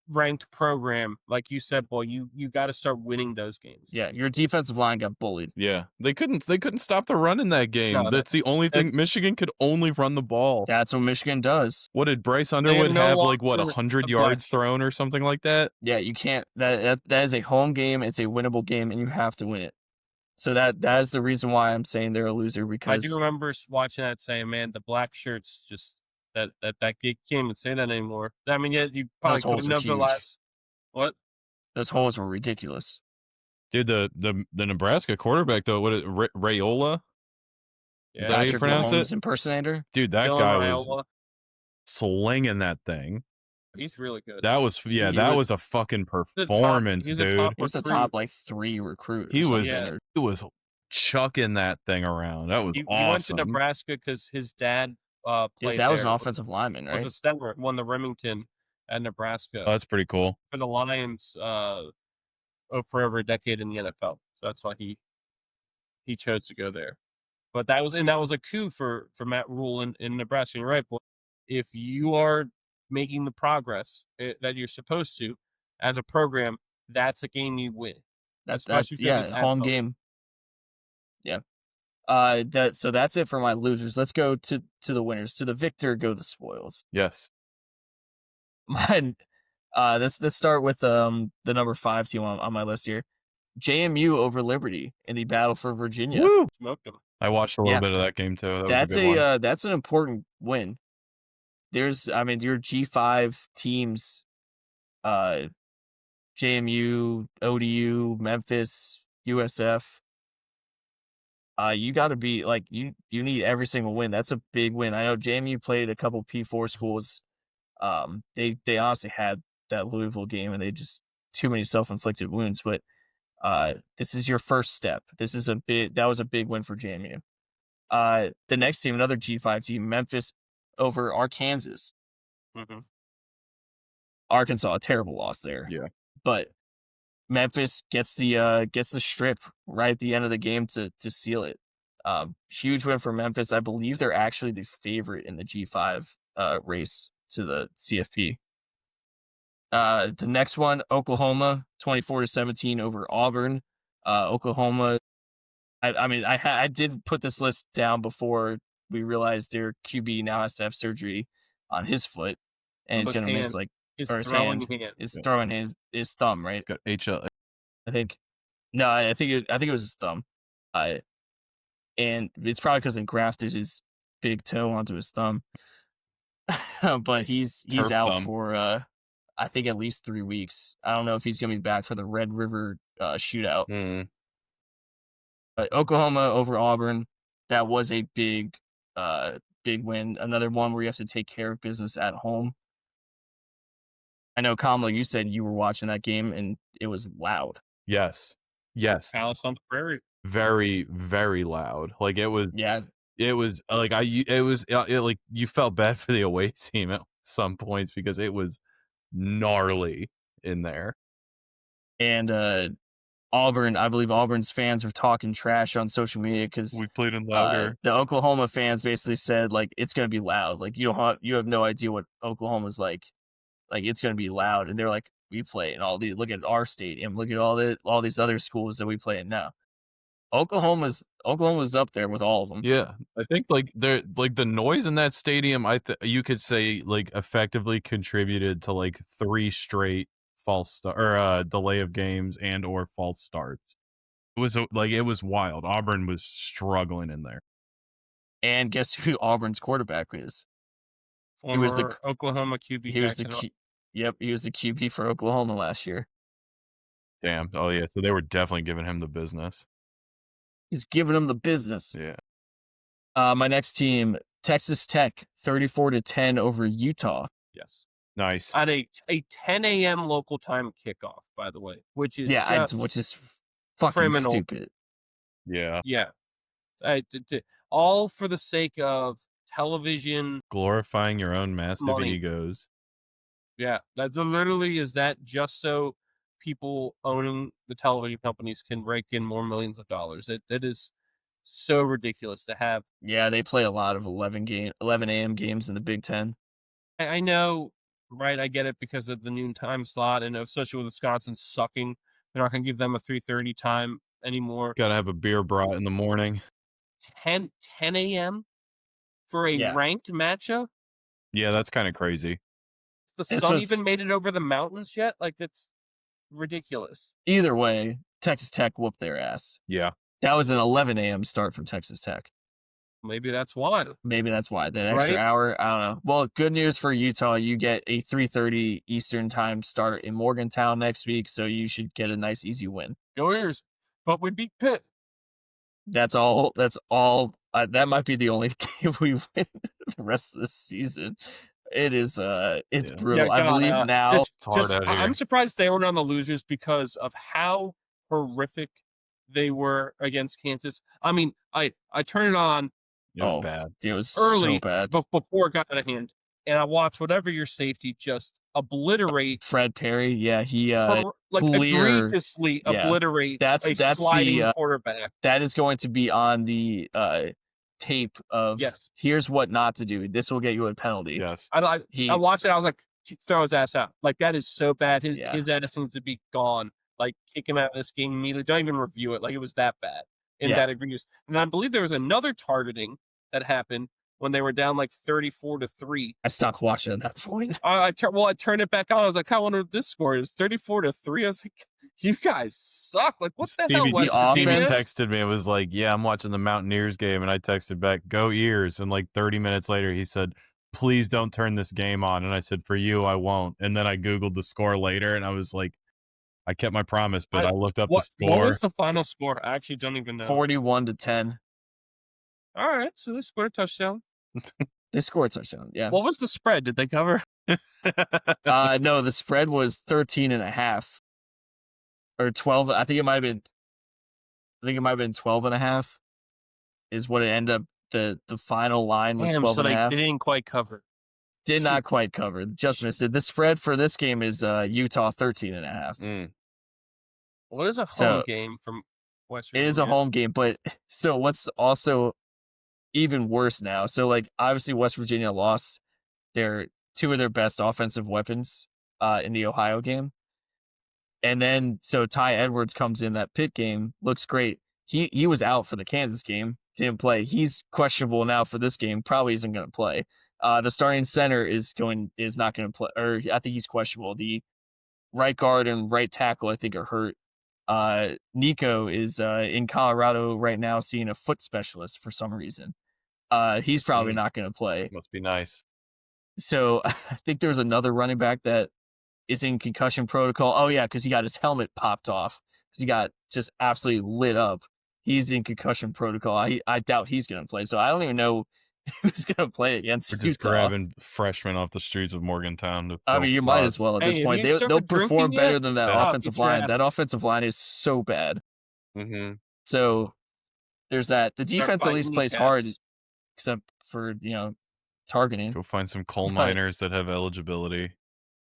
ranked program, like you said, boy, you got to start winning those games. Yeah, your defensive line got bullied. Yeah, they couldn't stop the run in that game. No, that's the only thing. Michigan could only run the ball. That's what Michigan does. What did Bryce Underwood have? Like 100 yards thrown or something like that? Yeah, you can't. That is a home game. It's a winnable game, and you have to win it. So that is the reason why I'm saying they're a loser. Because I do remember watching that, saying, "Man, the black shirts just." That can't even say that anymore. I mean, yeah, you probably could have known the last. What? Those holes were ridiculous. Dude, the Nebraska quarterback though, what is Rayola? Yeah, that's how you pronounce it? Impersonator. Dude, that guy was slinging that thing. He's really good. That was was a fucking performance, dude. He was the top 3 recruit. He was chucking that thing around. That was awesome. He went to Nebraska because his dad. His dad was an offensive lineman, right? Was a center, won the Remington at Nebraska. Oh, that's pretty cool. For the Lions, for over a decade in the NFL. So that's why he chose to go there. But that was a coup for Matt Rule in Nebraska. You're right, boy. If you are making the progress that you're supposed to as a program, that's a game you win. That's home game. Yeah. So that's it for my losers. Let's go to the winners. To the victor go the spoils. Yes. Mine. Let's start with the number 5 team on my list here. JMU over Liberty in the battle for Virginia. Woo! Smoked them. I watched a little bit of that game too. That's an important win. Your G5 teams, JMU, ODU, Memphis, USF. You got to be like you need every single win. That's a big win. I know JMU played a couple P4 schools. They honestly had that Louisville game, and they just too many self-inflicted wounds. But this is your first step. That was a big win for JMU. The next team, another G5 team, Memphis over Arkansas. Mm-hmm. Arkansas, a terrible loss there. Yeah. But Memphis gets the strip right at the end of the game to seal it. Huge win for Memphis. I believe they're actually the favorite in the G5 race to the CFP. The next one, Oklahoma, 24-17 over Auburn. Oklahoma. I did put this list down before we realized their QB now has to have surgery on his foot, and he's going to miss his thumb, right? Got HL. I think it was his thumb. And it's probably because he grafted his big toe onto his thumb. But he's out for I think at least 3 weeks. I don't know if he's going to be back for the Red River shootout. Mm. But Oklahoma over Auburn, that was a big win. Another one where you have to take care of business at home. I know, Kamala, you said you were watching that game and it was loud. Yes. Alice on the Prairie. Very, very loud. Like it was. Yeah. It was like you felt bad for the away team at some points because it was gnarly in there. And Auburn, I believe Auburn's fans were talking trash on social media because we played in louder. The Oklahoma fans basically said like it's gonna be loud. Like you have no idea what Oklahoma's like. Like it's gonna be loud, and they're like, we play in look at our stadium, look at all these other schools that we play in now. Oklahoma's up there with all of them. Yeah, I think the noise in that stadium, you could say like effectively contributed to like 3 straight delay of games and or false starts. It was wild. Auburn was struggling in there. And guess who Auburn's quarterback is? He was the Oklahoma QB. He was he was the QB for Oklahoma last year. Damn. Oh yeah. So they were definitely giving him the business. He's giving him the business. Yeah. My next team, Texas Tech, 34-10 over Utah. Yes. Nice. At a 10 a.m. local time kickoff, by the way, which is fucking criminal. Stupid. Yeah. Yeah. All for the sake of television, glorifying your own massive egos. Yeah, that literally is that just so people owning the television companies can rake in more millions of dollars. That is so ridiculous to have. Yeah, they play a lot of 11 a.m. games in the Big Ten. I know, right? I get it because of the noon time slot, and especially with Wisconsin sucking, they're not going to give them a 3:30 time anymore. Got to have a beer brought in the morning. 10 a.m. for a ranked matchup? Yeah, that's kind of crazy. The sun even made it over the mountains yet? Like, it's ridiculous. Either way, Texas Tech whooped their ass. Yeah. That was an 11 a.m. start from Texas Tech. Maybe that's why. That extra hour, I don't know. Well, good news for Utah. You get a 3:30 Eastern time start in Morgantown next week, so you should get a nice, easy win. Go Ears. But we beat Pitt. That's all. That might be the only game we win the rest of the season. It is. It's brutal. Yeah, I believe now. I'm surprised they weren't on the losers because of how horrific they were against Kansas. I mean, I turned it on. It was bad. It was early, so bad. Before it got out of hand, and I watched whatever your safety just obliterate Fred Perry. Yeah, he egregiously obliterate that's sliding quarterback. That is going to be on the tape of here's what not to do. This will get you a penalty. Yes. I watched it. I was like, throw his ass out. Like, that is so bad. His ass needs to be gone. Like, kick him out of this game immediately. Don't even review it. Like, it was that bad and that egregious. And I believe there was another targeting that happened when they were down like 34-3. I stopped watching at that point. I turned it back on. I was like, I wonder what this score is. 34-3. I was like, you guys suck. Like, what the hell was Stevie texted me. It was like, yeah, I'm watching the Mountaineers game. And I texted back, go Ears. And like 30 minutes later, he said, please don't turn this game on. And I said, for you, I won't. And then I Googled the score later and I was like, I kept my promise, but I looked up the score. What was the final score? I actually don't even know. 41-10. All right, so they scored a touchdown. They scored a touchdown. Yeah. What was the spread? Did they cover? No, the spread was 13.5 or 12. I think it might have been 12.5 is what it ended up. The final line was Damn, 12 so and a half. they didn't quite cover. Did not quite cover. Just missed it. The spread for this game is Utah 13.5. What is a home So, game from West It Virginia? is a home game, but so what's also even worse now? So like obviously West Virginia lost two of their best offensive weapons in the Ohio game. And then so Ty Edwards comes in that Pitt game, looks great. He was out for the Kansas game, didn't play. He's questionable now for this game, probably isn't going to play. The starting center is not going to play, or I think he's questionable. The right guard and right tackle I think are hurt. Nico is in Colorado right now seeing a foot specialist for some reason. He's probably not going to play. Must be nice. So I think there's another running back that is in concussion protocol. Oh yeah, because he got his helmet popped off because he got just absolutely lit up. He's in concussion protocol. I doubt he's going to play. So I don't even know who's going to play against We're just Utah. grabbing freshmen off the streets of Morgantown. I mean, you might as well at this point. They'll perform better than that offensive line. That offensive line is so bad. Mm-hmm. So there's that. The defense at least plays hard, except for targeting. Go find some coal miners that have eligibility.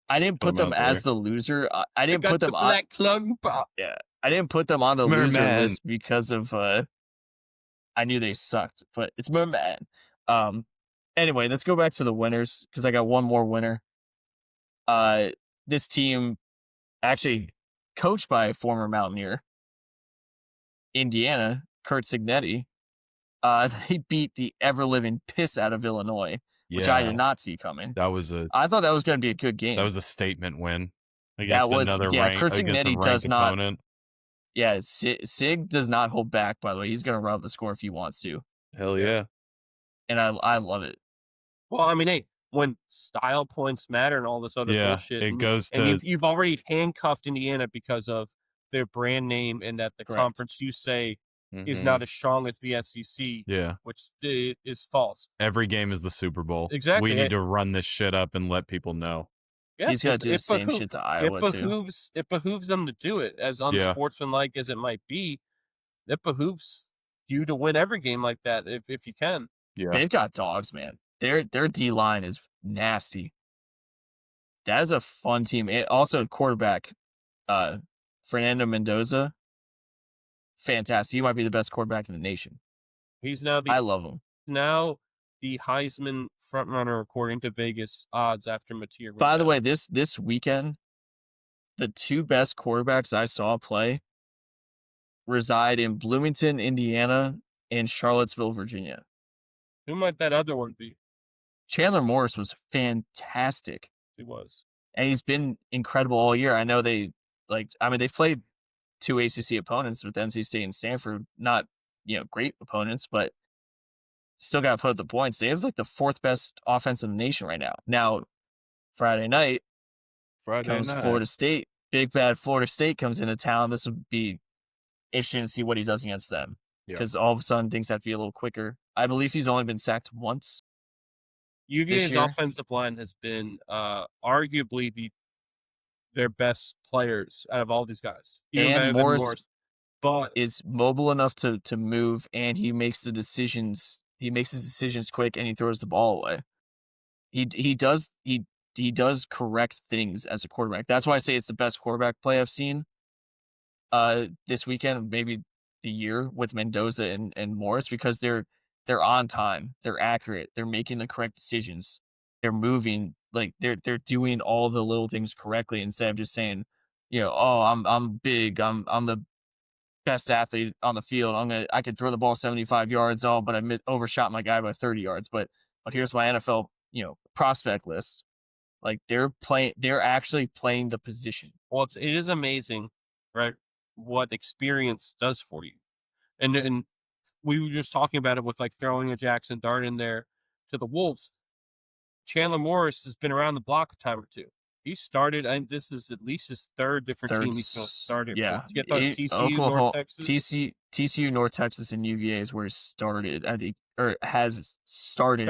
I didn't put them as the loser. I didn't put them on. Yeah, I didn't put them on the loser list because of. I knew they sucked, but it's Merman. Anyway, let's go back to the winners because I got one more winner. This team, actually coached by a former Mountaineer, Indiana, Kurt Signetti. They beat the ever-living piss out of Illinois, which I did not see coming. I thought that was going to be a good game. That was a statement win against another ranked Kurt Signetti does opponent. Yeah, Sig does not hold back, by the way. He's going to run up the score if he wants to. Hell yeah. And I love it. Well, I mean, hey, when style points matter and all this other bullshit, it goes to... And you've already handcuffed Indiana because of their brand name and that the conference you say is not as strong as the SEC, which is false. Every game is the Super Bowl. Exactly. We need to run this shit up and let people know. Yes, he's got to do the same shit to Iowa, too. It behooves them to do it, as unsportsmanlike as it might be. It behooves you to win every game like that if you can. Yeah. They've got dogs, man. Their D-line is nasty. That is a fun team. Also, quarterback, Fernando Mendoza, fantastic. He might be the best quarterback in the nation. I love him. Now the Heisman frontrunner according to Vegas odds after Mateer. By the way, this weekend, the two best quarterbacks I saw play reside in Bloomington, Indiana, and Charlottesville, Virginia. Who might that other one be? Chandler Morris was fantastic. He was. And he's been incredible all year. I know they've played two ACC opponents with NC State and Stanford. Not, great opponents, but still got to put up the points. They have the fourth best offense in the nation right now. Now, Friday night comes Florida State. Big bad Florida State comes into town. This would be interesting to see what he does against them. Because all of a sudden things have to be a little quicker. I believe he's only been sacked once. UVA's offensive line has been arguably their best players out of all these guys. And Morris but is mobile enough to move, and he makes the decisions. He makes his decisions quick, and he throws the ball away. He does correct things as a quarterback. That's why I say it's the best quarterback play I've seen this weekend, maybe the year, with Mendoza and Morris, because they're on time, they're accurate, they're making the correct decisions, they're moving, they're doing all the little things correctly instead of just saying, I'm big, I'm the best athlete on the field, I could throw the ball 75 yards, but I overshot my guy by 30 yards, but here's my NFL prospect list. They're actually playing the position. Well, it is amazing, right, what experience does for you. And we were just talking about it with throwing a Jackson Dart in there to the Wolves. Chandler Morris has been around the block a time or two. He started, and this is at least his third different team he's going to start it. Yeah. To get those TCU, North Texas. TCU, North Texas, and UVA is where he started. I think or has started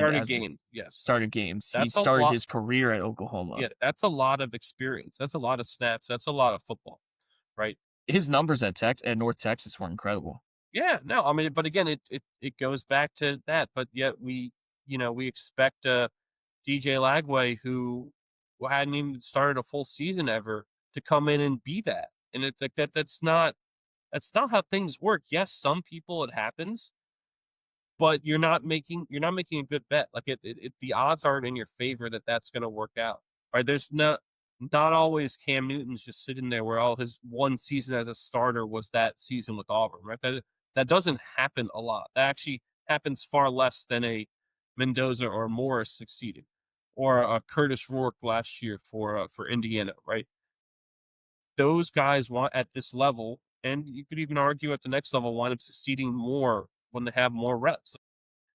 Yes. started games. He That's a started lot. his career at Oklahoma. Yeah, that's a lot of experience. That's a lot of snaps. That's a lot of football, right? His numbers at North Texas were incredible. Yeah, no, I mean, but again, it goes back to that. But yet we expect DJ Lagway, who hadn't even started a full season ever, to come in and be that. And it's like that. That's not how things work. Yes, some people it happens, but you're not making a good bet. Like the odds aren't in your favor that that's going to work out. Right? There's not always Cam Newton's just sitting there where all his one season as a starter was that season with Auburn. Right? That doesn't happen a lot. That actually happens far less than a Mendoza or Morris succeeding, or a Curtis Rourke last year for Indiana. Right? Those guys want at this level, and you could even argue at the next level, wind up succeeding more when they have more reps.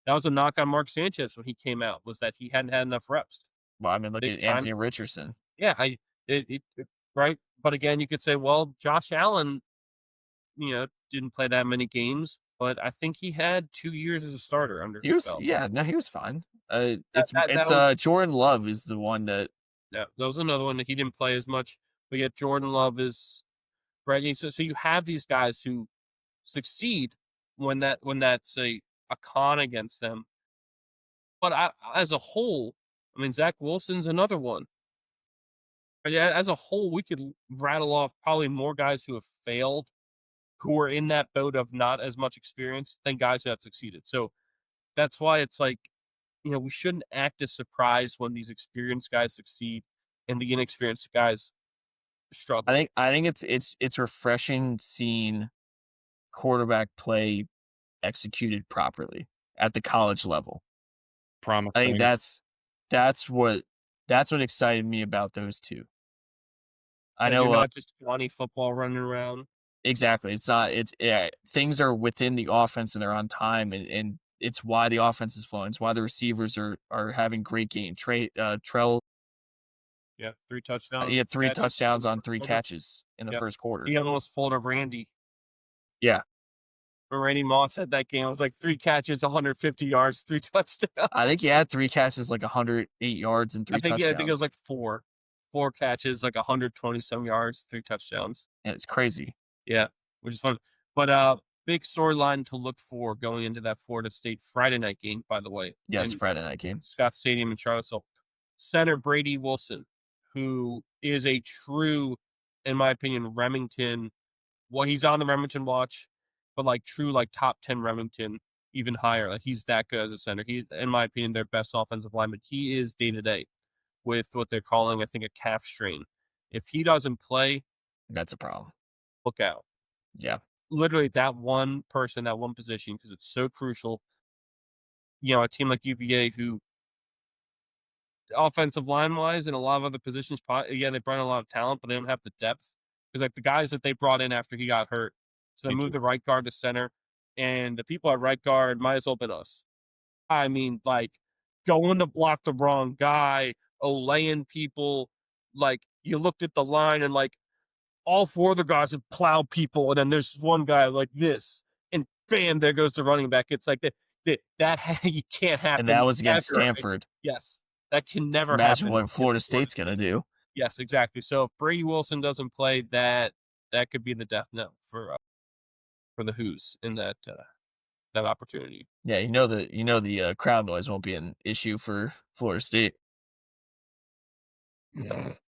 That was a knock on Mark Sanchez when he came out, was that he hadn't had enough reps. Well, I mean, look Big at time. Anthony Richardson. Yeah, right. But again, you could say, well, Josh Allen, didn't play that many games, but I think he had 2 years as a starter under his belt. He was fine. That Jordan Love is the one that. Yeah, that was another one that he didn't play as much, but yet Jordan Love is right. So you have these guys who succeed when that's a con against them. But as a whole, I mean, Zach Wilson's another one. But yeah, as a whole, we could rattle off probably more guys who have failed, who are in that boat of not as much experience, than guys who have succeeded. So that's why it's like, we shouldn't act as surprised when these experienced guys succeed and the inexperienced guys struggle. I think it's refreshing seeing quarterback play executed properly at the college level. Promising. I think that's what excited me about those two. I know you're not just 20 football running around. Exactly. Things are within the offense and they're on time, and it's why the offense is flowing. It's why the receivers are having great game. Trell. Yeah, 3 touchdowns. He had 3 touchdowns on 3 catches in the first quarter. He almost pulled a Randy. Yeah. When Randy Moss had that game, it was like 3 catches, 150 yards, 3 touchdowns. I think he had 3 catches, like 108 yards and 3 touchdowns. I think it was like 4 catches, like 120-some yards, 3 touchdowns. Yeah, it's crazy. Yeah, which is fun. But big storyline to look for going into that Florida State Friday night game, by the way. Yes, Friday night game. Scott Stadium in Charlottesville. Center Brady Wilson, who is a true, in my opinion, Remington. Well, he's on the Remington watch, but true top 10 Remington, even higher. Like, he's that good as a center. He, in my opinion, their best offensive lineman. He is day-to-day with what they're calling, I think, a calf strain. If he doesn't play, that's a problem. Look out. Yeah. Literally that one person, that one position, because it's so crucial. A team like UVA, who offensive line-wise and a lot of other positions, they brought in a lot of talent, but they don't have the depth. Because the guys that they brought in after he got hurt, so they moved the right guard to center, and the people at right guard might as well been us. I mean, going to block the wrong guy, olaying people. You looked at the line and all 4 of the guys would plow people, and then there's one guy like this, and bam, there goes the running back. It's like that you can't happen. And that was against ever. Stanford. Yes, that can never Imagine happen. what Florida State's going to do. Yes, exactly. So if Brady Wilson doesn't play, that could be the death knell for the Who's in that opportunity. Yeah, the crowd noise won't be an issue for Florida State.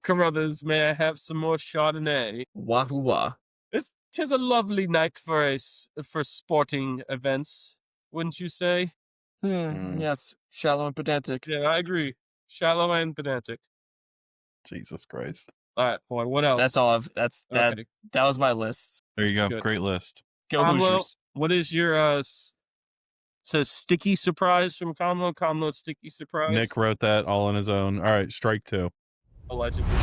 Carruthers, may I have some more Chardonnay? Wahoo wah. 'Tis a lovely night for sporting events, wouldn't you say? Yes, shallow and pedantic. Yeah, I agree. Shallow and pedantic. Jesus Christ. All right, boy. What else? That's all that was my list. There you go. Good. Great list. Go Hoosiers. What is your says sticky surprise from Comlo? Comlo sticky surprise. Nick wrote that all on his own. All right, strike 2. Allegedly.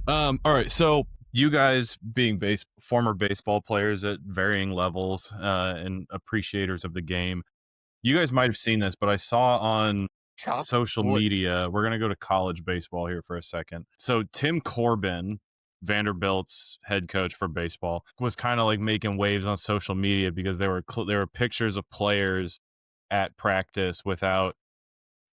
All right, so you guys being former baseball players at varying levels and appreciators of the game, you guys might have seen this, but I saw on social media, we're going to go to college baseball here for a second. So Tim Corbin Vanderbilt's head coach for baseball, was kind of like making waves on social media because there were pictures of players at practice without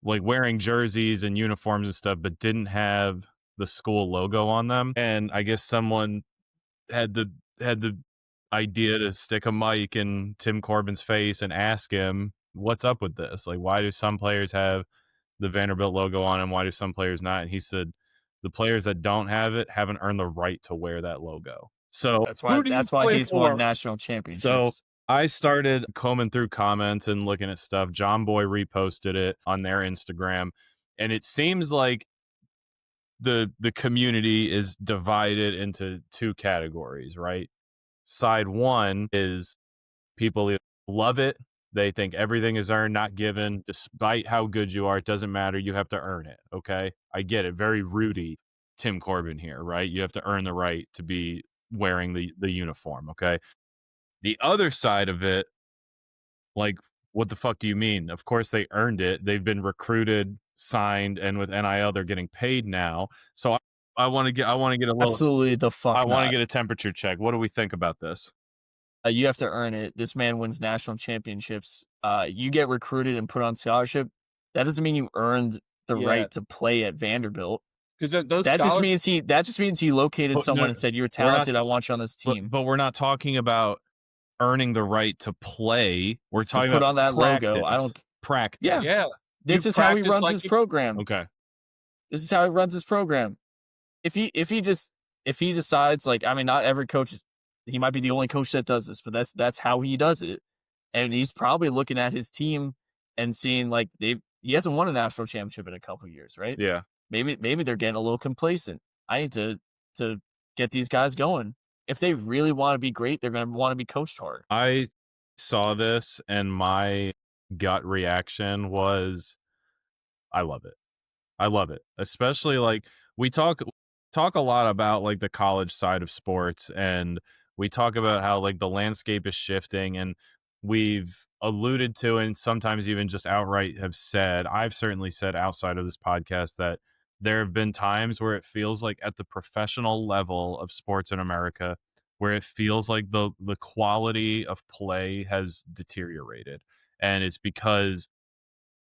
like wearing jerseys and uniforms and stuff, but didn't have the school logo on them. And I guess someone had the idea to stick a mic in Tim Corbin's face and ask him, "What's up with this? Like, why do some players have the Vanderbilt logo on them? Why do some players not?" And he said, "The players that don't have it haven't earned the right to wear that logo." So That's why he's won national so championships. I started combing through comments and looking at stuff. John Boy reposted it on their Instagram, and it seems like the community is divided into two categories, right? Side one is people either love it, they think everything is earned, not given, despite how good you are. It doesn't matter. You have to earn it. Okay. I get it. Very Rudy Tim Corbin here, right? You have to earn the right to be wearing the uniform. Okay. The other side of it, like, what the fuck do you mean? Of course they earned it. They've been recruited, signed, and with NIL they're getting paid now. So I want to get a little Absolutely the fuck I want to not. get a temperature check. What do we think about this? You have to earn it. This man wins national championships. You get recruited and put on scholarship. That doesn't mean you earned the right to play at Vanderbilt. Because those That just means he located someone and said, "You're talented. I want you on this team." But we're not talking about earning the right to play. We're talking put about on that logo. I don't practice. Yeah. This is how he runs his program. Okay. This is how he runs his program. If he decides, like, I mean, not every coach, he might be the only coach that does this, but that's how he does it. And he's probably looking at his team and seeing like he hasn't won a national championship in a couple of years, right? Yeah. Maybe they're getting a little complacent. I need to get these guys going. If they really want to be great, they're going to want to be coached hard. I saw this and my gut reaction was, I love it. I love it. Especially like we talk a lot about like the college side of sports, and we talk about how like the landscape is shifting, and we've alluded to and sometimes even just outright have said, I've certainly said outside of this podcast, that there have been times where it feels like at the professional level of sports in America where it feels like the quality of play has deteriorated. And it's because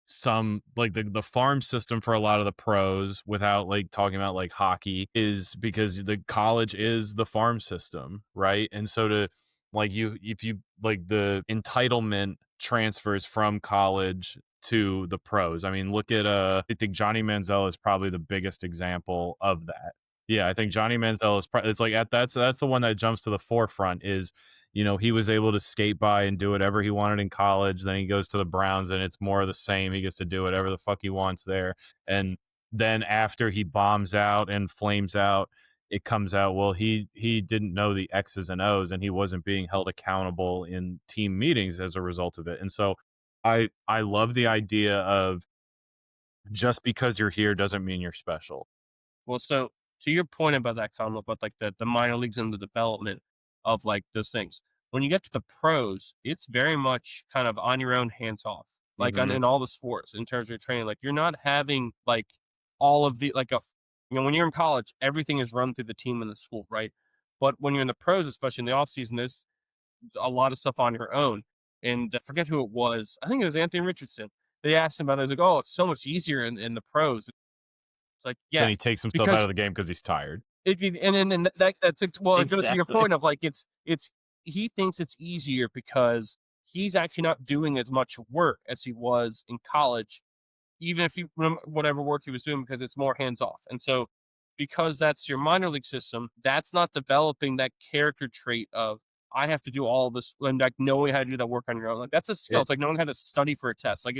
some like the farm system for a lot of the pros, without like talking about like hockey, is because the college is the farm system, right? And so to like if you like the entitlement transfers from college to the pros. I mean, look at I think Johnny Manziel is probably the biggest example of that. Yeah, I think Johnny Manziel is it's like that's the one that jumps to the forefront. Is, you know, he was able to skate by and do whatever he wanted in college. Then he goes to the Browns and it's more of the same. He gets to do whatever the fuck he wants there. And then after he bombs out and flames out, it comes out, well, he didn't know the X's and O's and he wasn't being held accountable in team meetings as a result of it. And so I love the idea of just because you're here doesn't mean you're special. Well, so to your point about that comment about like the minor leagues and the development of like those things, when you get to the pros, it's very much kind of on your own, hands off, like in all the sports in terms of your training. Like you're not having like all of the like when you're in college, everything is run through the team in the school, right? But when you're in the pros, especially in the off season, there's a lot of stuff on your own. And I forget who it was. I think it was Anthony Richardson. They asked him about it. He was like, "Oh, it's so much easier in the pros." It's like, yeah. Then he takes himself out of the game because he's tired. If you, and that's well, it goes to your Exactly. point of like it's he thinks it's easier because he's actually not doing as much work as he was in college, even if you remember whatever work he was doing, because it's more hands off. And so because that's your minor league system, that's not developing that character trait of I have to do all this and like knowing how to do that work on your own. Like that's a skill. It's like knowing how to study for a test. Like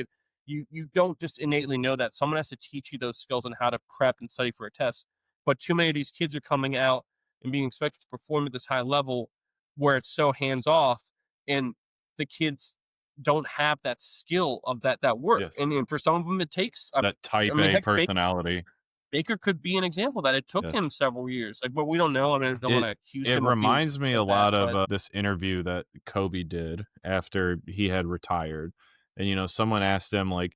you don't just innately know that. Someone has to teach you those skills and how to prep and study for a test. But too many of these kids are coming out and being expected to perform at this high level where it's so hands off, and the kids don't have that skill of that work. Yes. And for some of them, it takes that type A personality. Baker could be an example of that. It took him several years. Like, but we don't know. I mean, I don't want to accuse him. It reminds me a lot of of this interview that Kobe did after he had retired. And, you know, someone asked him, like,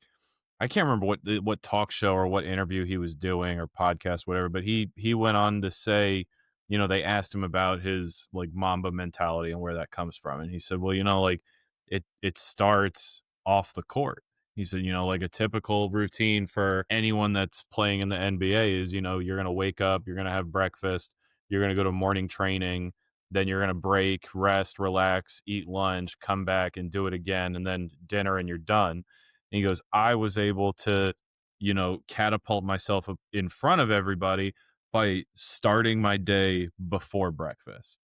I can't remember what talk show or what interview he was doing or podcast, whatever, but he went on to say, they asked him about his like Mamba mentality and where that comes from. And he said, well, like it starts off the court. He said, like a typical routine for anyone that's playing in the NBA is, you're going to wake up, you're going to have breakfast, you're going to go to morning training, then you're going to break, rest, relax, eat lunch, come back and do it again, and then dinner, and you're done. And he goes, I was able to, catapult myself up in front of everybody by starting my day before breakfast.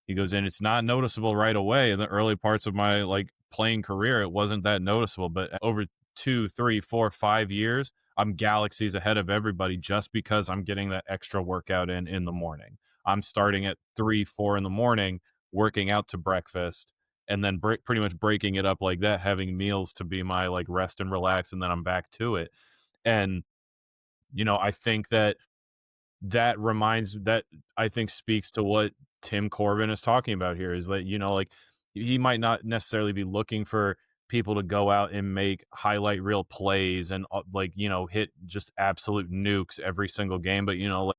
He goes, and it's not noticeable right away. In the early parts of my like playing career, it wasn't that noticeable, but over 2, 3, 4, 5 years, I'm galaxies ahead of everybody just because I'm getting that extra workout in the morning. I'm starting at 3, 4 in the morning, working out to breakfast, and then pretty much breaking it up like that, having meals to be my like rest and relax, and then I'm back to it. And I think that reminds that I think speaks to what Tim Corbin is talking about here, is that, like he might not necessarily be looking for people to go out and make highlight reel plays and like, hit just absolute nukes every single game, but, like,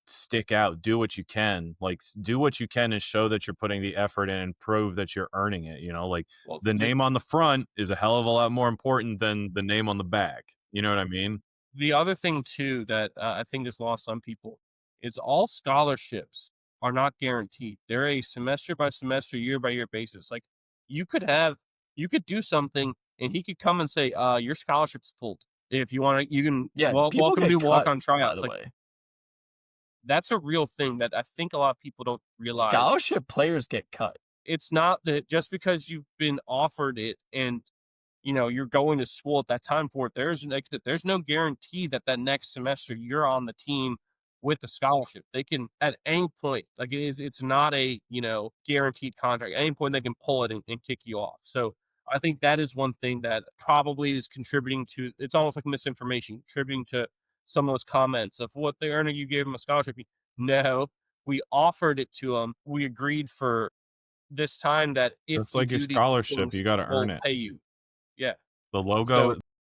stick out, do what you can, like do what you can and show that you're putting the effort in and prove that you're earning it. Like Well, the name on the front is a hell of a lot more important than the name on the back. You know what I mean? the other thing too that I think is lost on people is all scholarships are not guaranteed. They're a semester by semester, year by year basis. Like you could have, you could do something, and he could come and say, "Your scholarship's pulled. If you want to, you can Yeah, people welcome to get walk cut, on by tryouts." the Like way. that's a real thing that I think a lot of people don't realize. Scholarship players get cut. It's not that just because you've been offered it and you're going to school at that time for it. There's no guarantee that that next semester you're on the team with the scholarship. They can at any point, like it's not a guaranteed contract. At any point they can pull it and kick you off. So I think that is one thing that probably is contributing to. It's almost like misinformation, contributing to some of those comments of what they earning. You gave them a scholarship. No, we offered it to them. We agreed for this time that if It's you like your do these scholarship, things, you got to we'll earn it. pay you. Yeah. The So,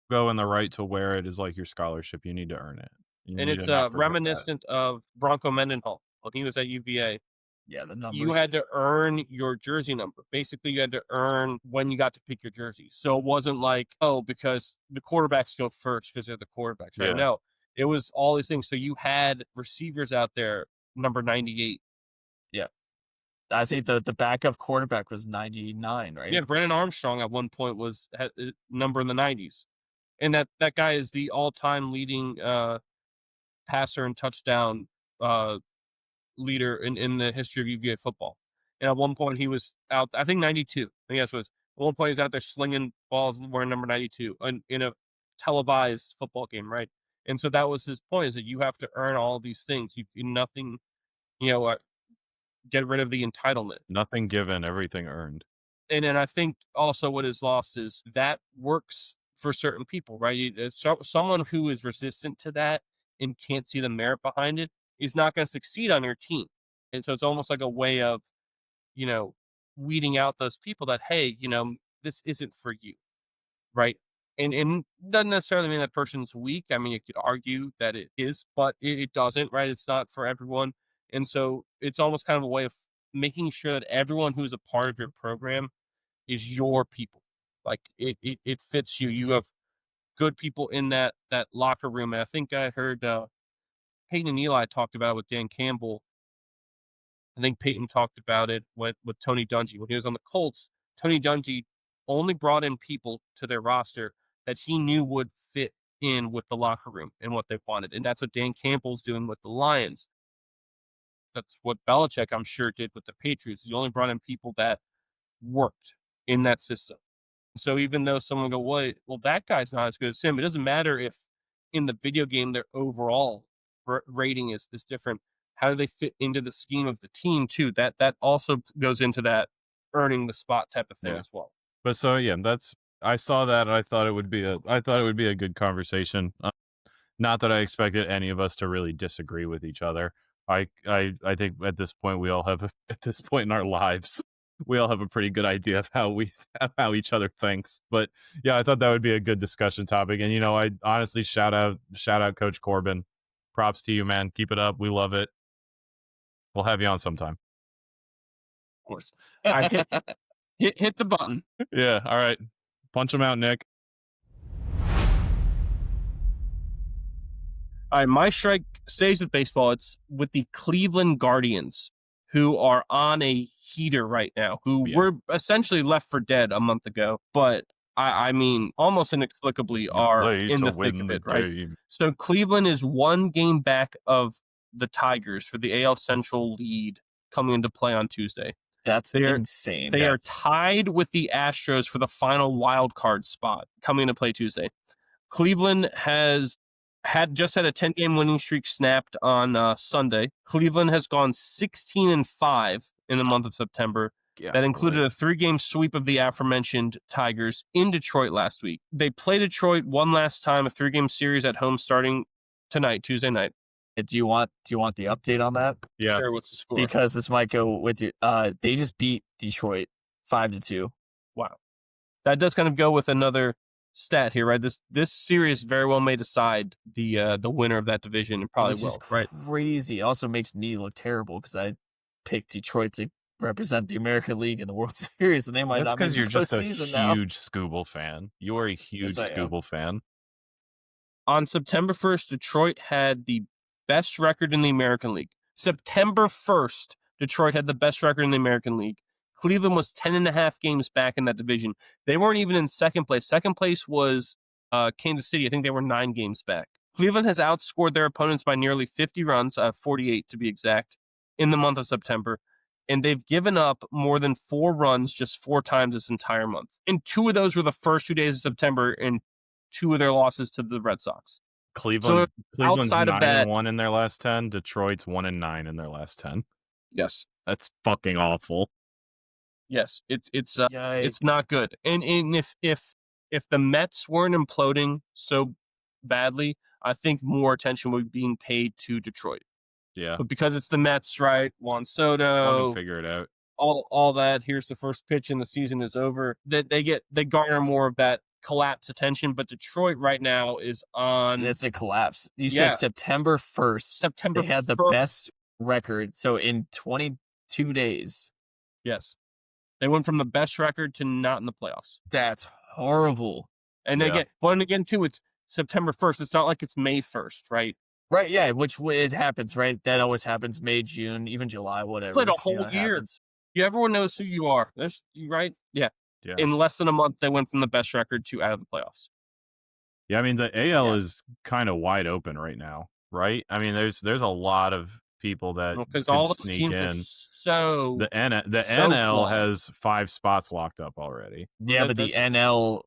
logo and the right to wear it is like your scholarship. You need to earn it. You and need it's to not forget that. reminiscent of Bronco Mendenhall when he was at UVA. Yeah, the You numbers. had to earn your jersey number. Basically, you had to earn when you got to pick your jersey. So it wasn't like, oh, because the quarterbacks go first because they're the quarterbacks, right? Yeah. No, it was all these things. So you had receivers out there, number 98. Yeah. I think the backup quarterback was 99, right? Yeah, Brennan Armstrong at one point had a number in the 90s. And that guy is the all-time leading passer and touchdown leader in the history of UVA football. And at one point he was out, I think 92. I think that's what it was. At one point he's out there slinging balls wearing number 92 in a televised football game, right? And so that was his point, is that you have to earn all of these things. Nothing, get rid of the entitlement. Nothing given, everything earned. And then I think also what is lost is that works for certain people, right? Someone who is resistant to that and can't see the merit behind it is not going to succeed on your team. And so it's almost like a way of, you know, weeding out those people that, hey, this isn't for you, right? And doesn't necessarily mean that person's weak. I mean, you could argue that it is, but it doesn't, right? It's not for everyone. And so it's almost kind of a way of making sure that everyone who's a part of your program is your people. Like it fits you. You have good people in that locker room. And I think I heard Peyton and Eli talked about it with Dan Campbell. I think Peyton talked about it with Tony Dungy when he was on the Colts. Tony Dungy only brought in people to their roster that he knew would fit in with the locker room and what they wanted. And that's what Dan Campbell's doing with the Lions. That's what Belichick, I'm sure, did with the Patriots. He only brought in people that worked in that system. So even though someone go, well, that guy's not as good as him, it doesn't matter if in the video game their overall rating is different. How do they fit into the scheme of the team too? That also goes into that earning the spot type of thing Yeah. as well. But so yeah, I saw that and I thought it would be a good conversation. Not that I expected any of us to really disagree with each other. I think at this point we all have at this point in our lives we all have a pretty good idea of how each other thinks. But yeah, I thought that would be a good discussion topic. And I honestly shout out Coach Corbin. Props to you, man. Keep it up. We love it. We'll have you on sometime. Of course. All right, hit the button. Yeah. All right. Punch him out, Nick. All right, my strike stays with baseball. It's with the Cleveland Guardians, who are on a heater right now, who were essentially left for dead a month ago, but I mean, almost inexplicably are in the thick of it, right? So Cleveland is one game back of the Tigers for the AL Central lead coming into play on Tuesday. That's insane. They are tied with the Astros for the final wild card spot coming into play Tuesday. Cleveland has just had a 10-game winning streak snapped on Sunday. Cleveland has gone 16-5 in the month of September. Yeah, that included a 3-game sweep of the aforementioned Tigers in Detroit last week. They play Detroit one last time, a 3-game series at home starting tonight, Tuesday night. Do you want the update on that? Yeah. Sure, what's the score? Because this might go with you. They just beat Detroit 5-2. Wow. That does kind of go with another stat here, right? This series very well may decide the winner of that division, and probably will, right? Crazy. It also makes me look terrible because I picked Detroit to represent the American League in the World Series, and they might not. That's because you're just a huge now. Scooble fan. You are a huge Scooble fan. On September 1st, Detroit had the best record in the American League. September 1st, Detroit had the best record in the American League. Cleveland was 10.5 games back in that division. They weren't even in second place. Second place was Kansas City. I think they were 9 games back. Cleveland has outscored their opponents by nearly 50 runs, 48 to be exact, in the month of September. And they've given up more than 4 runs just 4 times this entire month. And 2 of those were the first 2 days of September, and 2 of their losses to the Red Sox. Cleveland's outside of that, 9-1 in their last 10. Detroit's 1-9 in their last 10. Yes, that's fucking awful. Yes, it's not good. And if the Mets weren't imploding so badly, I think more attention would be being paid to Detroit. Yeah, but because it's the Mets, right? Juan Soto, figure it out. All that. Here's the first pitch, and the season is over. That they garner more of that collapse attention. But Detroit right now is on. It's a collapse. You said September 1st. They had the best record. So in 22 days. Yes. They went from the best record to not in the playoffs. That's horrible. And again, too, it's September 1st. It's not like it's May 1st, right? Right, yeah, which it happens, right? That always happens. May, June, even July, whatever. Played a whole year. Everyone knows who you are. Right? Yeah. In less than a month, they went from the best record to out of the playoffs. Yeah, I mean, the AL is kind of wide open right now, right? I mean, there's a lot of people that because all the teams in. So the NL has 5 spots locked up already. Yeah, but the NL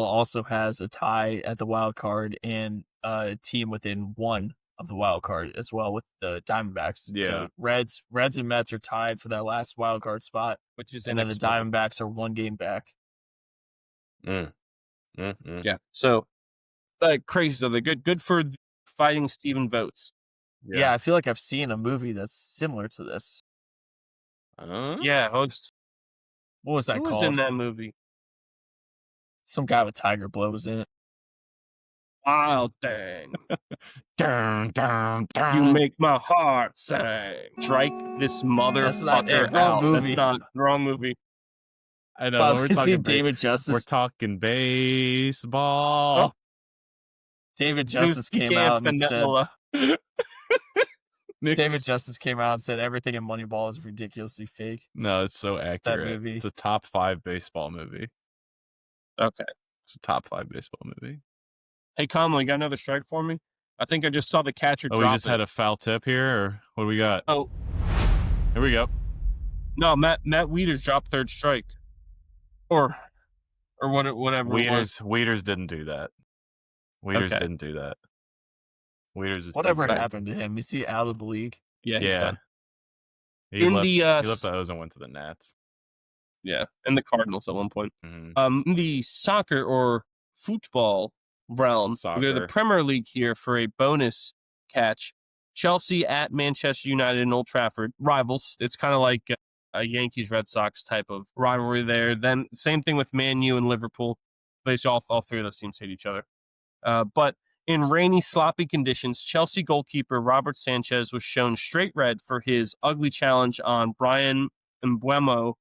also has a tie at the wild card and a team within 1 of the wild card as well with the Diamondbacks. Yeah, so Reds and Mets are tied for that last wild card spot, which is and then the Diamondbacks are 1 game back. Yeah, so crazy. So they're good for fighting Stephen Votes. Yeah, I feel like I've seen a movie that's similar to this. Yeah, what was that called? Who was in that movie? Some guy with tiger blows in it. Wild thing. Dun, dun, dun. You make my heart sing. Strike this motherfucker out. Movie. That's not wrong movie. I know. We're talking David Justice. We're talking baseball. David Justice came out and said. David Justice came out and said everything in Moneyball is ridiculously fake. No, it's so accurate. That movie. It's a top 5 baseball movie. Okay. It's a top 5 baseball movie. Hey, Conley, got another strike for me? I think I just saw the catcher drop we just had a foul tip here, or what do we got? Oh. Here we go. No, Matt Wieters dropped 3rd strike. Or whatever. Wieters didn't do that. Wieters didn't do that. Whatever happened to him? Is he out of the league? Yeah, he's done. He left the O's and went to the Nats. Yeah, and the Cardinals at one point. Mm-hmm. In the soccer or football realm, we go to the Premier League here for a bonus catch. Chelsea at Manchester United in Old Trafford, rivals. It's kind of like a Yankees-Red Sox type of rivalry there. Then same thing with Man U and Liverpool. Basically, all 3 of those teams hate each other. But In rainy, sloppy conditions, Chelsea goalkeeper Robert Sanchez was shown straight red for his ugly challenge on Brian Mbuemo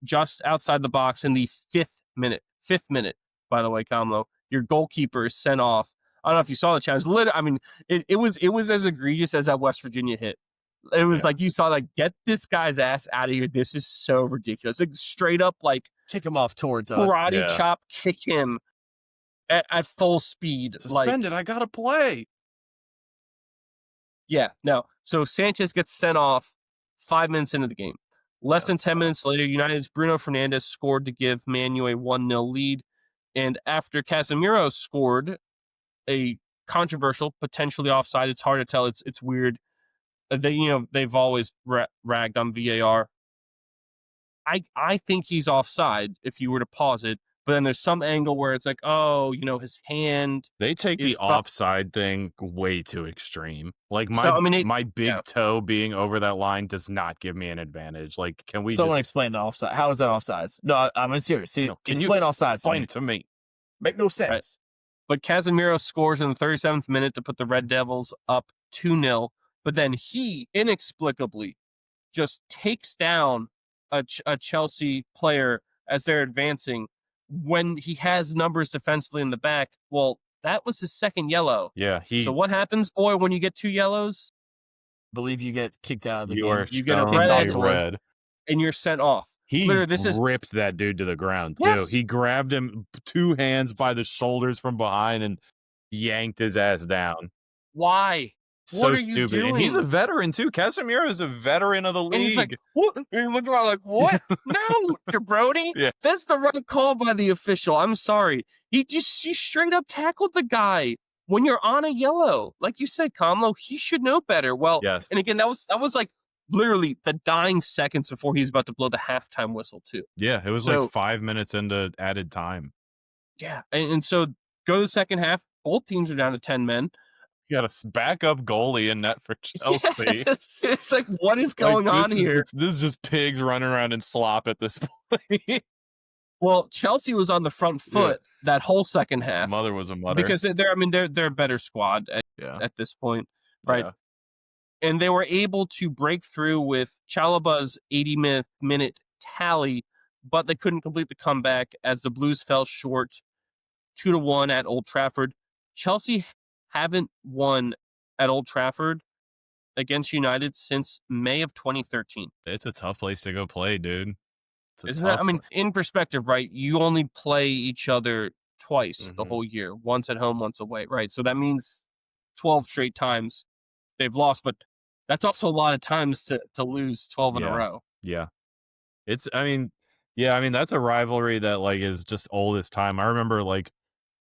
just outside the box in the 5th minute. 5th minute, by the way, Kamlo. Your goalkeeper is sent off. I don't know if you saw the challenge. It was as egregious as that West Virginia hit. It was like you saw, like, get this guy's ass out of here. This is so ridiculous. Like, straight up, like, kick him off towards karate chop, kick him at full speed. Suspended. I gotta play. Yeah, no. So Sanchez gets sent off 5 minutes into the game. Less than 10 minutes later, United's Bruno Fernandes scored to give Man U a 1-0 lead. And after Casemiro scored a controversial, potentially offside, it's hard to tell. It's weird. They've always ragged on VAR. I think he's offside if you were to pause it. But then there's some angle where it's like, oh, his hand. They take the offside thing way too extreme. Like my big toe being over that line does not give me an advantage. Like, can we? Someone explain the offside. How is that offsides? No, I'm serious. See, explain offsides. Explain it to me. Make no sense. Right. But Casemiro scores in the 37th minute to put the Red Devils up 2-0. But then he inexplicably just takes down a Chelsea player as they're advancing when he has numbers defensively in the back. Well, that was his second yellow. Yeah. So what happens, boy, when you get 2 yellows? Believe you get kicked out of the game. You get a red, and you're sent off. He ripped that dude to the ground, too. Yes. He grabbed him 2 hands by the shoulders from behind and yanked his ass down. Why? So what are you stupid. doing? And he's a veteran, too. Casemiro is a veteran of the league. And he's like, what? And you look around like, what? No, jabroni. Yeah. That's the right call by the official. I'm sorry. He straight up tackled the guy when you're on a yellow. Like you said, Kamlo, he should know better. Well, yes. And again, that was like literally the dying seconds before he was about to blow the halftime whistle, too. Yeah, it was like 5 minutes into added time. Yeah. And so go to the second half. Both teams are down to 10 men. You got a backup goalie in net for Chelsea. Yes. It's like, what is going on here? This is just pigs running around in slop at this point. Well, Chelsea was on the front foot that whole second half. Mother was a mother. Because they're a better squad at this point, right? Yeah. And they were able to break through with Chalobah's 80-minute tally, but they couldn't complete the comeback as the Blues fell short 2-1 at Old Trafford. Chelsea haven't won at Old Trafford against United since May of 2013. It's a tough place to go play, dude. Isn't that? I mean, in perspective, right? You only play each other twice the whole year, once at home, once away, right? So that means 12 straight times they've lost, but that's also a lot of times to lose 12 in a row. Yeah. That's a rivalry that like is just old as time. I remember like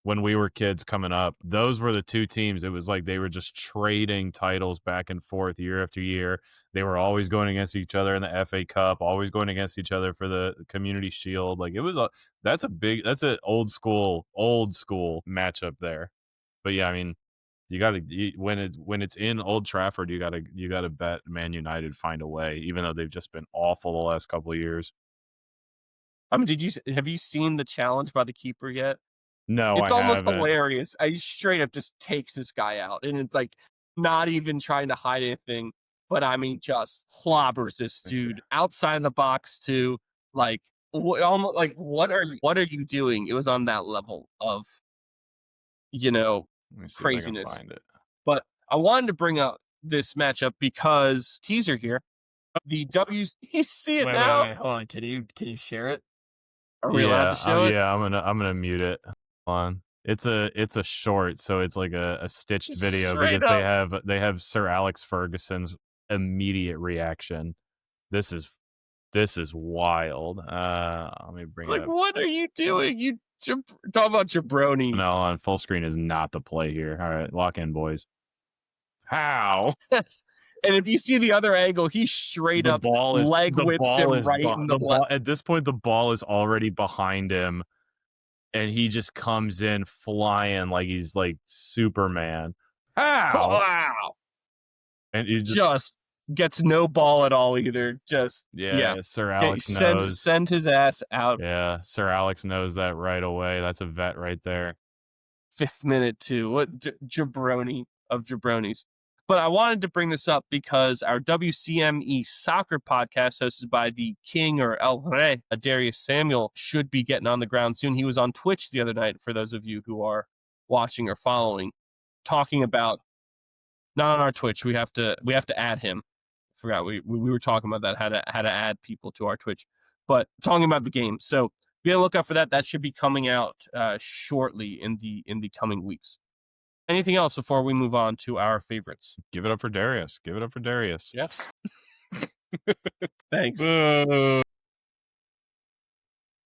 when we were kids coming up, those were the two teams. It was like they were just trading titles back and forth year after year. They were always going against each other in the FA Cup, always going against each other for the Community Shield. Like that's an old school matchup there. But yeah, I mean, when it's in Old Trafford, you gotta bet Man United find a way, even though they've just been awful the last couple of years. I mean, have you seen the challenge by the keeper yet? No, it's almost haven't. hilarious. I straight up just takes this guy out, and it's like not even trying to hide anything. But I mean, just clobbers this dude outside the box too. Like, almost like what are you doing? It was on that level of, craziness. Find it. But I wanted to bring up this matchup because teaser here, the W's. You see it now? Wait, hold on. Can you share it? Are we allowed to show it? Yeah, I'm gonna mute it. On. It's a short, so it's like a stitched video because they have Sir Alex Ferguson's immediate reaction. This is wild. Let me bring it up. What are you doing? You talk about jabroni. No, on full screen is not the play here. All right, lock in, boys. How? Yes. And if you see the other angle, he straight up leg whips him right in the left. At this point, the ball is already behind him. And he just comes in flying like he's like Superman. How? Wow. And he just gets no ball at all either. Just Sir Alex knows. Send his ass out. Yeah, Sir Alex knows that right away. That's a vet right there. 5th minute too. What jabroni of jabronis. But I wanted to bring this up because our WCME soccer podcast, hosted by the King or El Rey, Darius Samuel, should be getting on the ground soon. He was on Twitch the other night, for those of you who are watching or following, talking about, not on our Twitch. We have to add him. Forgot we were talking about that, how to add people to our Twitch, but talking about the game. So be on the lookout for that. That should be coming out shortly in the coming weeks. Anything else before we move on to our favorites? Give it up for Darius. Yes. Thanks.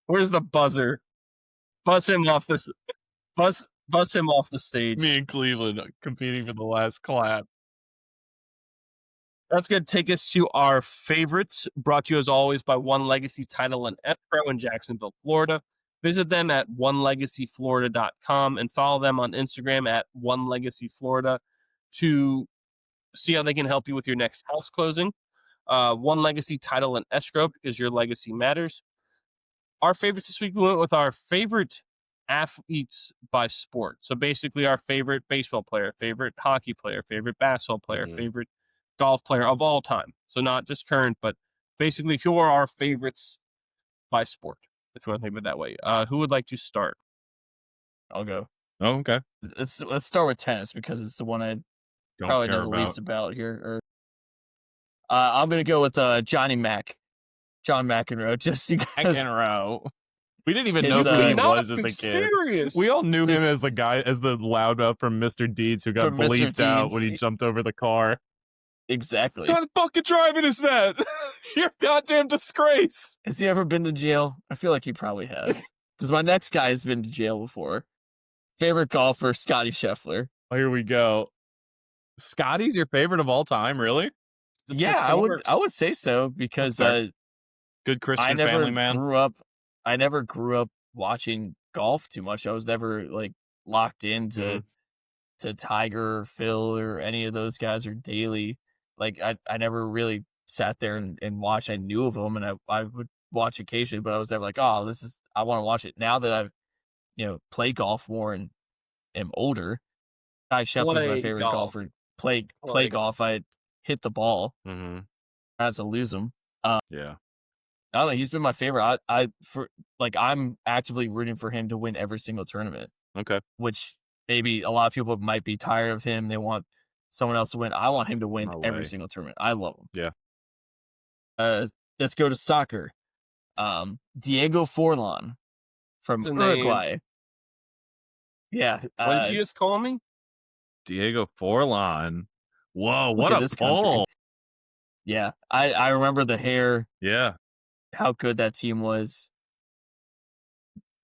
Where's the buzzer? Buzz him off the stage. Me and Cleveland competing for the last clap. That's going to take us to our favorites, brought to you as always by One Legacy Title and Escrow in Jacksonville, Florida. Visit them at onelegacyflorida.com and follow them on Instagram at onelegacyflorida to see how they can help you with your next house closing. One Legacy Title and Escrow, because your legacy matters. Our favorites this week, we went with our favorite athletes by sport. So basically our favorite baseball player, favorite hockey player, favorite basketball player, favorite golf player of all time. So not just current, but basically who are our favorites by sport, if you want to think of it that way. Who would like to start? I'll go. Oh, okay. Let's start with tennis because it's the one I probably know the least about here. I'm gonna go with John McEnroe, just because. McEnroe. We didn't even know His, who he Not was as a kid. serious. We all knew him as the guy, as the loudmouth from Mr. Deeds who got From Mr. bleeped out when he Deeds. jumped over the car. Exactly. What kind of fucking driving is that? You're a goddamn disgrace. Has he ever been to jail? I feel like he probably has. Because my next guy has been to jail before. Favorite golfer, Scotty Scheffler. Oh, here we go. Scotty's your favorite of all time, really? The Yeah, system works. I would say so because Fair. Good Christian family man. I never grew up watching golf too much. I was never like locked into to Tiger or Phil or any of those guys or Daly. Like I never really sat there and watched. I knew of them and I would watch occasionally, but I was never like, oh, I want to watch it. Now that I've play golf more and am older, Scotty Scheffler's my favorite golfer. Play golf. I hit the ball. Mm-hmm. I had to lose them. Yeah. I don't know. He's been my favorite. I'm actively rooting for him to win every single tournament. Okay. Which maybe a lot of people might be tired of him. They want someone else to win. I want him to win No every way. single tournament. I love him. Yeah. Let's go to soccer. Diego Forlan from That's a name. Uruguay. Yeah. What did you just call me? Diego Forlan. Whoa, Look what at a this country. pull. Yeah. I remember the hair, Yeah. how good that team was.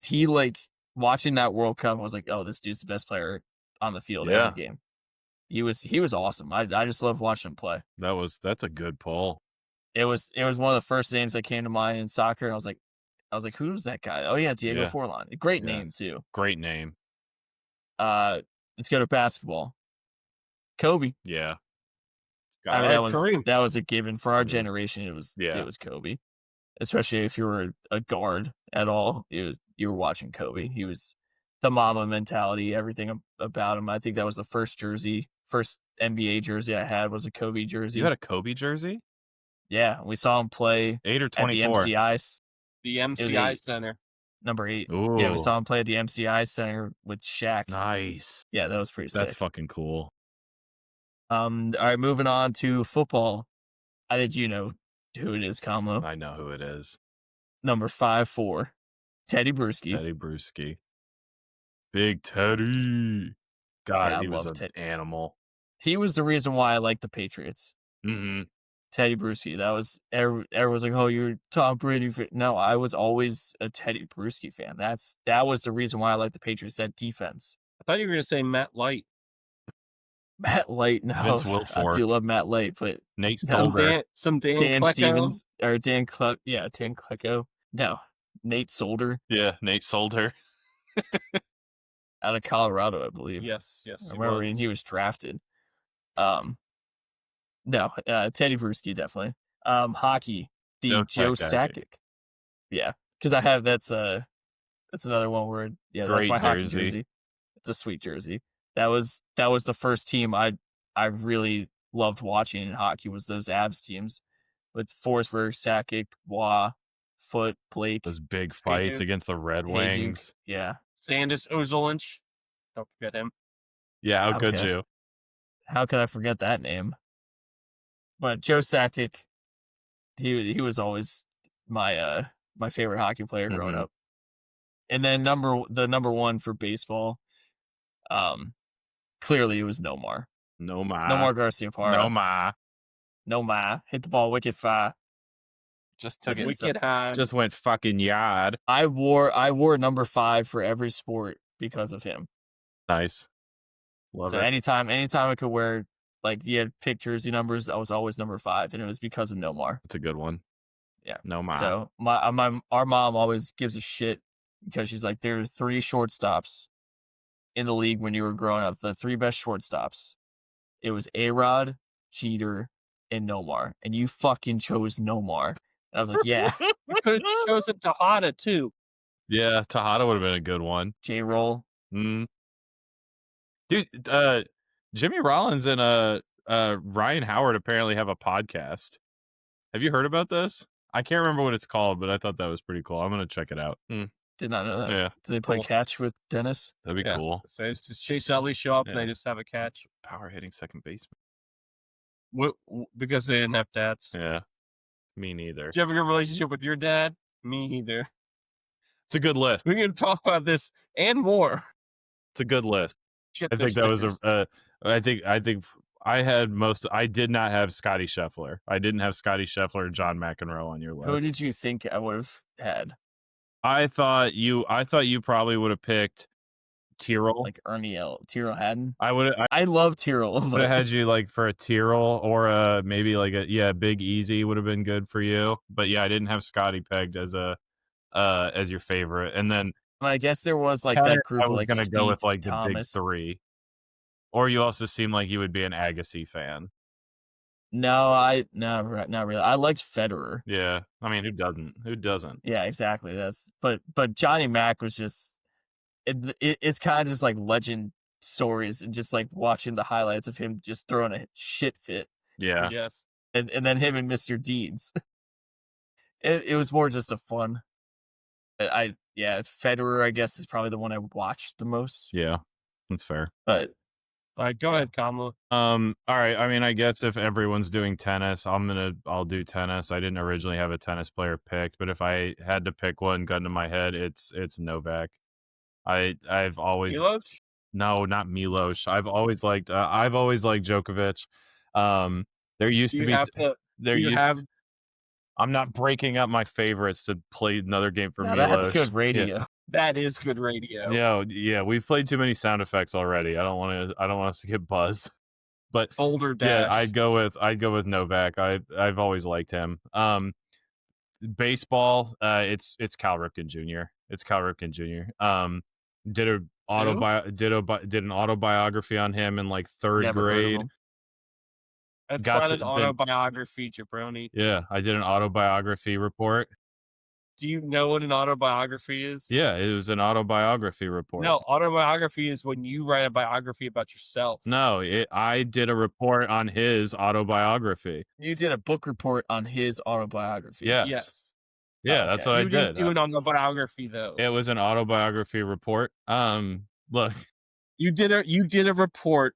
He watching that World Cup, I was like, oh, this dude's the best player on the field Yeah. every game. He was awesome. I just love watching him play. That's a good pull. It was one of the first names that came to mind in soccer. And I was like, who's that guy? Oh yeah, Diego Yeah. Forlan. Great name Yes. too. Great name. Let's go to basketball. Kobe. Yeah. I mean, Kareem. that was a given for our Mhm. generation. It was Yeah. Kobe, especially if you were a guard at all. You were watching Kobe. He was the Mamba mentality, everything about him. I think that was the first NBA jersey I had was a Kobe jersey. You had a Kobe jersey? Yeah, we saw him play 8 or at the 24? MCI The MCI 8. Center. number 8. Ooh. Yeah, we saw him play at the MCI Center with Shaq. Nice. Yeah, that was pretty That's sick. fucking cool. All right, moving on to football. I think you know who it is, Kamlo. I know who it is. Number 5'4", Teddy Bruschi. Teddy Bruschi. Big Teddy. God, Yeah, I he was love an Teddy. animal. He was the reason why I liked the Patriots. Mm-hmm. Teddy Bruschi. That was everyone's like, "Oh, you're a Tom Brady fan." No, I was always a Teddy Bruschi fan. That was the reason why I liked the Patriots. That defense. I thought you were going to say Matt Light. Matt Light. No, Vince I Wilfork. do love Matt Light, but Nate No, Solder. Some Dan Dan Klecko. Stevens or Dan Klecko. No, Nate Solder Yeah, Nate Solder. out of Colorado, I believe. Yes. I he remember was. when he was drafted. No, Teddy Bruschi definitely. Hockey, the Joe Joe Sakic. Sakic. Yeah, because I have that's another one where that's Great my hockey jersey. jersey. It's a sweet jersey. That was the first team I really loved watching in hockey was those Avs teams with Forsberg, Sakic, Waugh, Foot, Blake, Those big Hey, fights dude. against the Red Hayduke. Wings. Yeah. Sandis Ozolinsh. Don't forget him. Yeah, how could Okay. you? How could I forget that name? But Joe Sakic, he was always my my favorite hockey player growing Mhm. up. And then number one for baseball, clearly it was Nomar. No ma. Nomar Garcia Parra. No ma. No ma. Hit the ball wicked far. Just took it. Wicked high. Just went fucking yard. I wore number 5 for every sport because of him. Nice. Love So it. anytime I could wear, like, he had pick jersey numbers, I was always number 5, and it was because of Nomar. That's a good one. Yeah. No ma. So our mom always gives a shit because she's like, there are 3 shortstops in the league when you were growing up. The 3 best shortstops. It was A-Rod, Jeter, and Nomar, and you fucking chose Nomar. And I was like, yeah. You could have chosen Tejada too. Yeah, Tejada would have been a good one. J-Roll. Mm. Dude, Jimmy Rollins and Ryan Howard apparently have a podcast. Have you heard about this? I can't remember what it's called, but I thought that was pretty cool. I'm gonna check it out. Did not know that. Yeah, Did they play Cool. catch with Dennis? that'd be Yeah. cool. So it's just Chase Utley show up and Yeah. they just have a catch. Power hitting second baseman. Because they didn't have dads. Yeah, me neither. Did you have a good relationship with your dad? Me either. It's a good list. We're going to talk about this and more. It's a good list. Shit, I think those that was stickers. I think I had most. I did not have Scotty Scheffler. I didn't have Scotty Scheffler or John McEnroe on your list. Who did you think I would have had? I thought you probably would have picked Tyrrell. Like Tyrrell Haddon? I I love Tyrrell. would have But had you like for a Tyrrell or maybe like a Big Easy would have been good for you. But yeah, I didn't have Scotty pegged as as your favorite. And then I guess there was like Tanner, that group I of was like gonna go with Spieth, like the Thomas. big 3. Or you also seem like you would be an Agassi fan. No, not really. I liked Federer. Yeah, I mean, who doesn't? Who doesn't? Yeah, exactly. But Johnny Mac was just it's kind of just like legend stories and just like watching the highlights of him just throwing a shit fit Yeah, Yes. and then him and Mr. Deeds. It was more just a fun. Federer I guess is probably the one I watched the most. yeah, that's fair. But All right, go ahead, Kamala. All right. I mean, I guess if everyone's doing tennis, I'll do tennis. I didn't originally have a tennis player picked, but if I had to pick one, gun to my head, it's Novak. I've always Milos? no, not Milos. I've always liked Djokovic. There used Do to you be have to? there Do you used have? I'm not breaking up my favorites to play another game for now Milos. that's good Yeah. radio. That is good radio. Yeah, we've played too many sound effects already. I don't want us to get buzzed. But Boulder Dash. yeah, I'd go with Novak. I've always liked him. Baseball, it's Cal Ripken Jr. It's Cal Ripken Jr. Did an autobiography on him in like 3rd Never heard of grade. him. That's got not to- an then- autobiography, jabroni. Yeah, I did an autobiography report. Do you know what an autobiography is? Yeah, it was an autobiography report. No, autobiography is when you write a biography about yourself. No, I did a report on his autobiography. You did a book report on his autobiography. Yes. Yes. Yeah, Oh, that's okay. what You I didn't did. do an autobiography though. It was an autobiography report. Look, You did a report,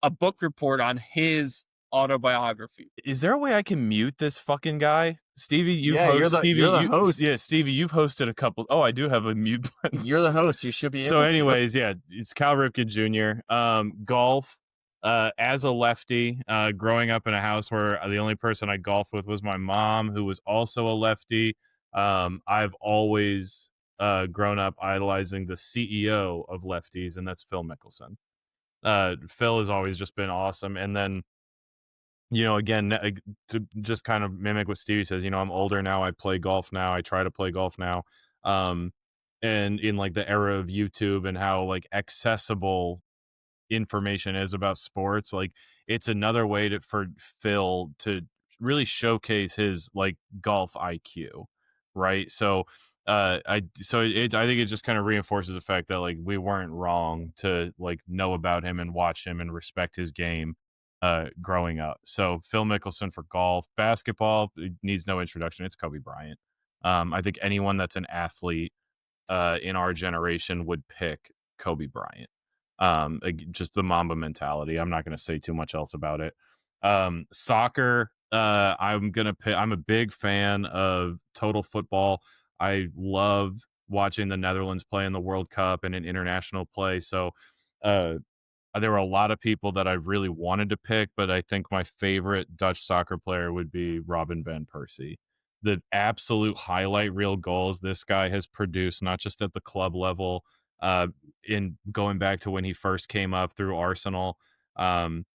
a book report on his autobiography. is there a way I can mute this fucking guy? Stevie, you're the host. Yeah, Stevie, you've hosted a couple. Oh, I do have a mute button. You're the host. You should be able So, to. anyways, yeah, it's Cal Ripken Jr. Golf. As a lefty, growing up in a house where the only person I golfed with was my mom, who was also a lefty. I've always grown up idolizing the CEO of lefties, and that's Phil Mickelson. Phil has always just been awesome. And then, again, to just kind of mimic what Stevie says, I'm older now. I play golf now. I try to play golf now. And in like the era of YouTube and how like accessible information is about sports, like it's another way for Phil to really showcase his like golf IQ, right? So I think it just kind of reinforces the fact that like we weren't wrong to like know about him and watch him and respect his game growing up. So Phil Mickelson for golf. Basketball, it needs no introduction. It's Kobe Bryant. I think anyone that's an athlete in our generation would pick Kobe Bryant. Just the Mamba mentality. I'm not going to say too much else about it. Soccer, I'm a big fan of total football. I love watching the Netherlands play in the World Cup and in international play. So uh, there were a lot of people that I really wanted to pick, but I think my favorite Dutch soccer player would be Robin van Persie. The absolute highlight reel goals this guy has produced, not just at the club level, in going back to when he first came up through Arsenal, um,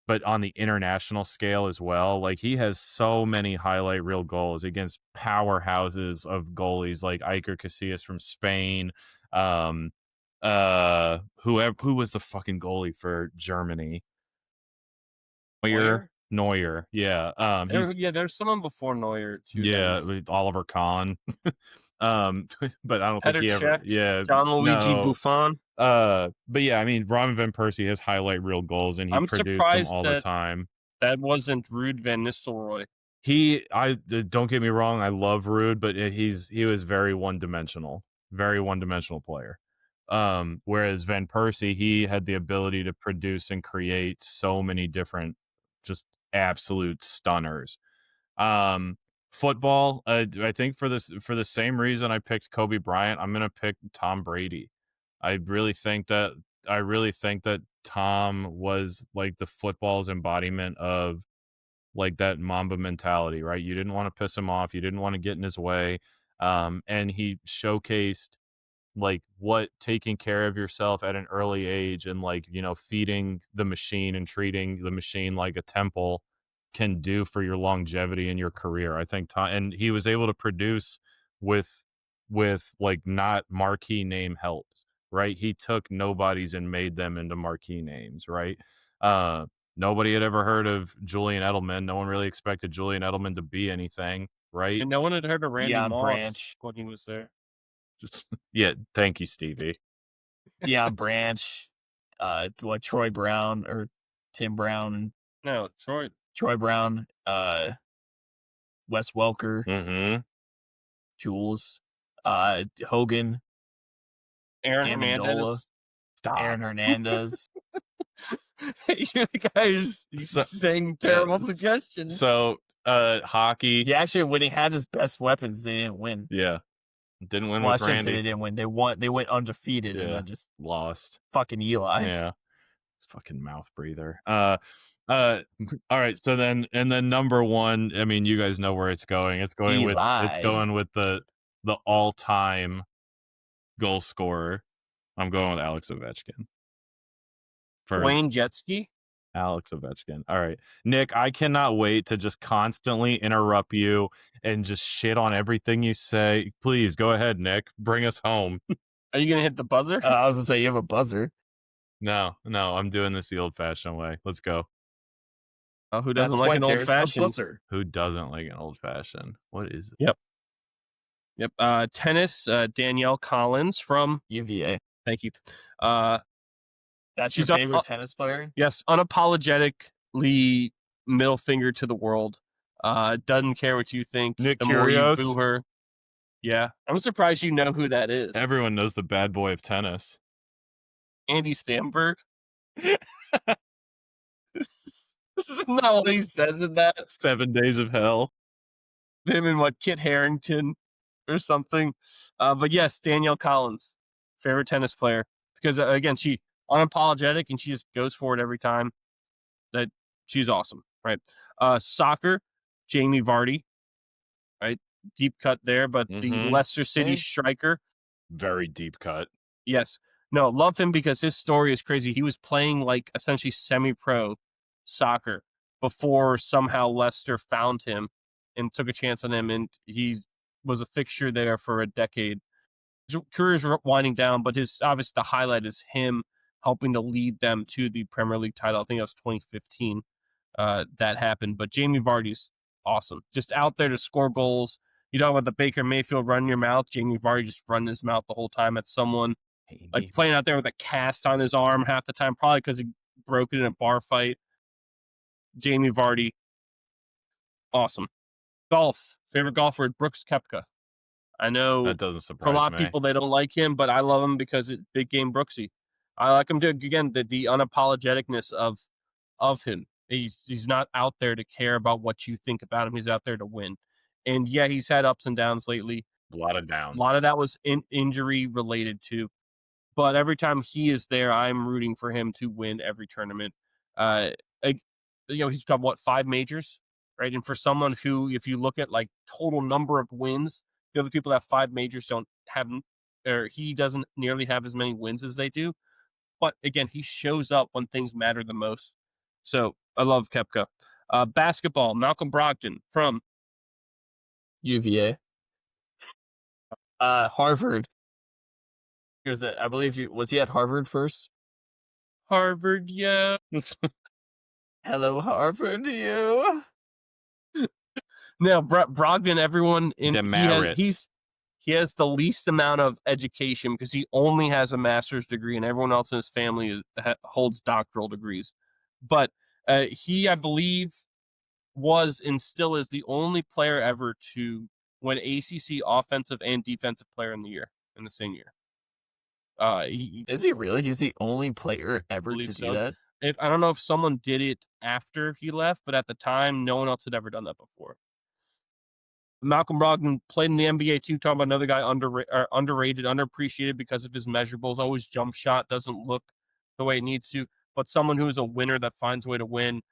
but on the international scale as well. Like he has so many highlight reel goals against powerhouses of goalies like Iker Casillas from Spain. Who was the fucking goalie for Germany? Neuer. Yeah. There's someone before Neuer too. With Oliver Kahn. But I don't think Petr he ever. Cech, Yeah. John Luigi No. Buffon. But yeah, I mean, Robin van Persie has highlight reel goals, and he I'm produced them surprised all the time. that wasn't Ruud van Nistelrooy. Don't get me wrong, I love Rude, but he was very one dimensional player. Whereas Van Persie, he had the ability to produce and create so many different, just absolute stunners. Football, I think for the same reason I picked Kobe Bryant, I'm gonna pick Tom Brady. I really think that Tom was like the football's embodiment of like that Mamba mentality, right? You didn't want to piss him off, you didn't want to get in his way, and he showcased like what taking care of yourself at an early age and like feeding the machine and treating the machine like a temple can do for your longevity in your career. I think and he was able to produce with like not marquee name help, right? He took nobodies and made them into marquee names, right? Nobody had ever heard of Julian Edelman. No one really expected Julian Edelman to be anything, right? And no one had heard of Randy Deion Moss Branch. when he was there. Just yeah, thank you, Stevie. Deion Branch, Troy Brown or Tim Brown, No, Troy Brown, Wes Welker, Mm-hmm. Jules, Hogan, Aaron Amendola, Hernandez. Stop. Aaron Hernandez. You're the guy who's saying terrible suggestions. So hockey. He actually, when he had his best weapons, they didn't win. Yeah. Didn't win Well, I with shouldn't say Randy. they didn't win. They won. They went undefeated and then just lost. fucking Eli. Yeah. It's fucking mouth breather. All right. So then number one, I mean, you guys know where it's going. It's going with the all-time goal scorer. I'm going with Alex Ovechkin. Wayne Gretzky? Alex Ovechkin. All right. Nick, I cannot wait to just constantly interrupt you and just shit on everything you say. Please go ahead, Nick. Bring us home. Are you going to hit the buzzer? I was going to say, you have a buzzer. No, I'm doing this the old-fashioned way. Let's go. Oh, who doesn't like an old-fashioned? Who doesn't like an old-fashioned? What is it? Yep. Tennis, Danielle Collins from UVA. Thank you. That's your favorite tennis player? Yes, unapologetically middle finger to the world. Doesn't care what you think. Nick the more you Kyrgios? boo her. Yeah, I'm surprised you know who that is. Everyone knows the bad boy of tennis. Andy Stamberg. This is not what he says in that. 7 Days of Hell. Him and Kit Harington or something. But yes, Danielle Collins, favorite tennis player. Because again, she unapologetic and she just goes for it every time. That she's awesome, right? Soccer, Jamie Vardy, right? Deep cut there, but the Leicester City striker. Very deep cut. Yes. No, love him because his story is crazy. He was playing like essentially semi-pro soccer before somehow Leicester found him and took a chance on him, and he was a fixture there for a decade. His career's winding down, but obviously the highlight is him helping to lead them to the Premier League title. I think that was 2015 that happened. But Jamie Vardy's awesome. Just out there to score goals. You talk about the Baker Mayfield running your mouth. Jamie Vardy just running his mouth the whole time at someone. Like playing out there with a cast on his arm half the time, probably because he broke it in a bar fight. Jamie Vardy, awesome. Golf, favorite golfer, Brooks Koepka. I know That doesn't for a surprise lot of me. people they don't like him, but I love him because it's big game Brooksy. I like him too. Again, the unapologeticness of him. He's not out there to care about what you think about him. He's out there to win. And yeah, he's had ups and downs lately. A lot of downs. A lot of that was injury related too. But every time he is there, I'm rooting for him to win every tournament. He's got 5 majors, right? And for someone who, if you look at like total number of wins, the other people that have 5 majors don't have, or he doesn't nearly have as many wins as they do. But again, he shows up when things matter the most. So I love Koepka. Basketball, Malcolm Brogdon from UVA. Harvard. I believe was he at Harvard first? Harvard. Yeah. Hello, Harvard to you. No, Brogdon. Everyone in Demerits. he has the least amount of education because he only has a master's degree, and everyone else in his family holds doctoral degrees. But he, I believe, was and still is the only player ever to win ACC Offensive and Defensive Player in the Year in the same year. Is he really? He's the only player ever to do that? I don't know if someone did it after he left, but at the time, no one else had ever done that before. Malcolm Brogdon played in the NBA too. Talking about another guy underrated, underappreciated because of his measurables. Always jump shot doesn't look the way it needs to, but someone who is a winner that finds a way to win